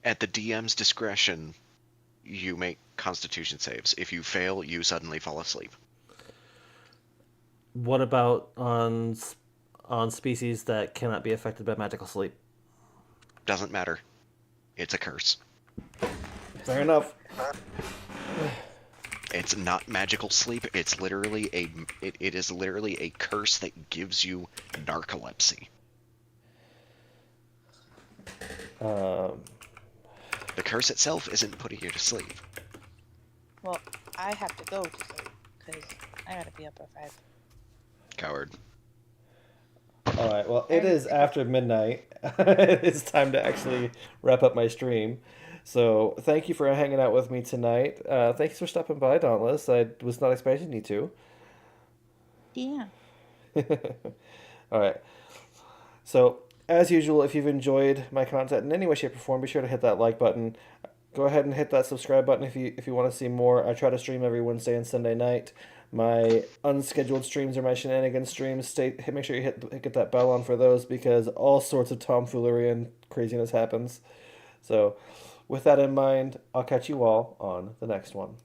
At the DM's discretion, you make Constitution saves. If you fail, you suddenly fall asleep. What about on species that cannot be affected by magical sleep? Doesn't matter. It's a curse. Fair enough. It's not magical sleep. It's literally it is literally a curse that gives you narcolepsy. The curse itself isn't putting you to sleep. Well, I have to go to sleep because I gotta be up at 5. Coward. All right. Well, it is after midnight. It's time to actually wrap up my stream. So thank you for hanging out with me tonight. Thanks for stopping by, Dauntless. I was not expecting you to. Yeah. All right. So, as usual, if you've enjoyed my content in any way, shape, or form, be sure to hit that like button. Go ahead and hit that subscribe button if you want to see more. I try to stream every Wednesday and Sunday night. My unscheduled streams are my shenanigans streams. Make sure you get that bell on for those because all sorts of tomfoolery and craziness happens. So, with that in mind, I'll catch you all on the next one.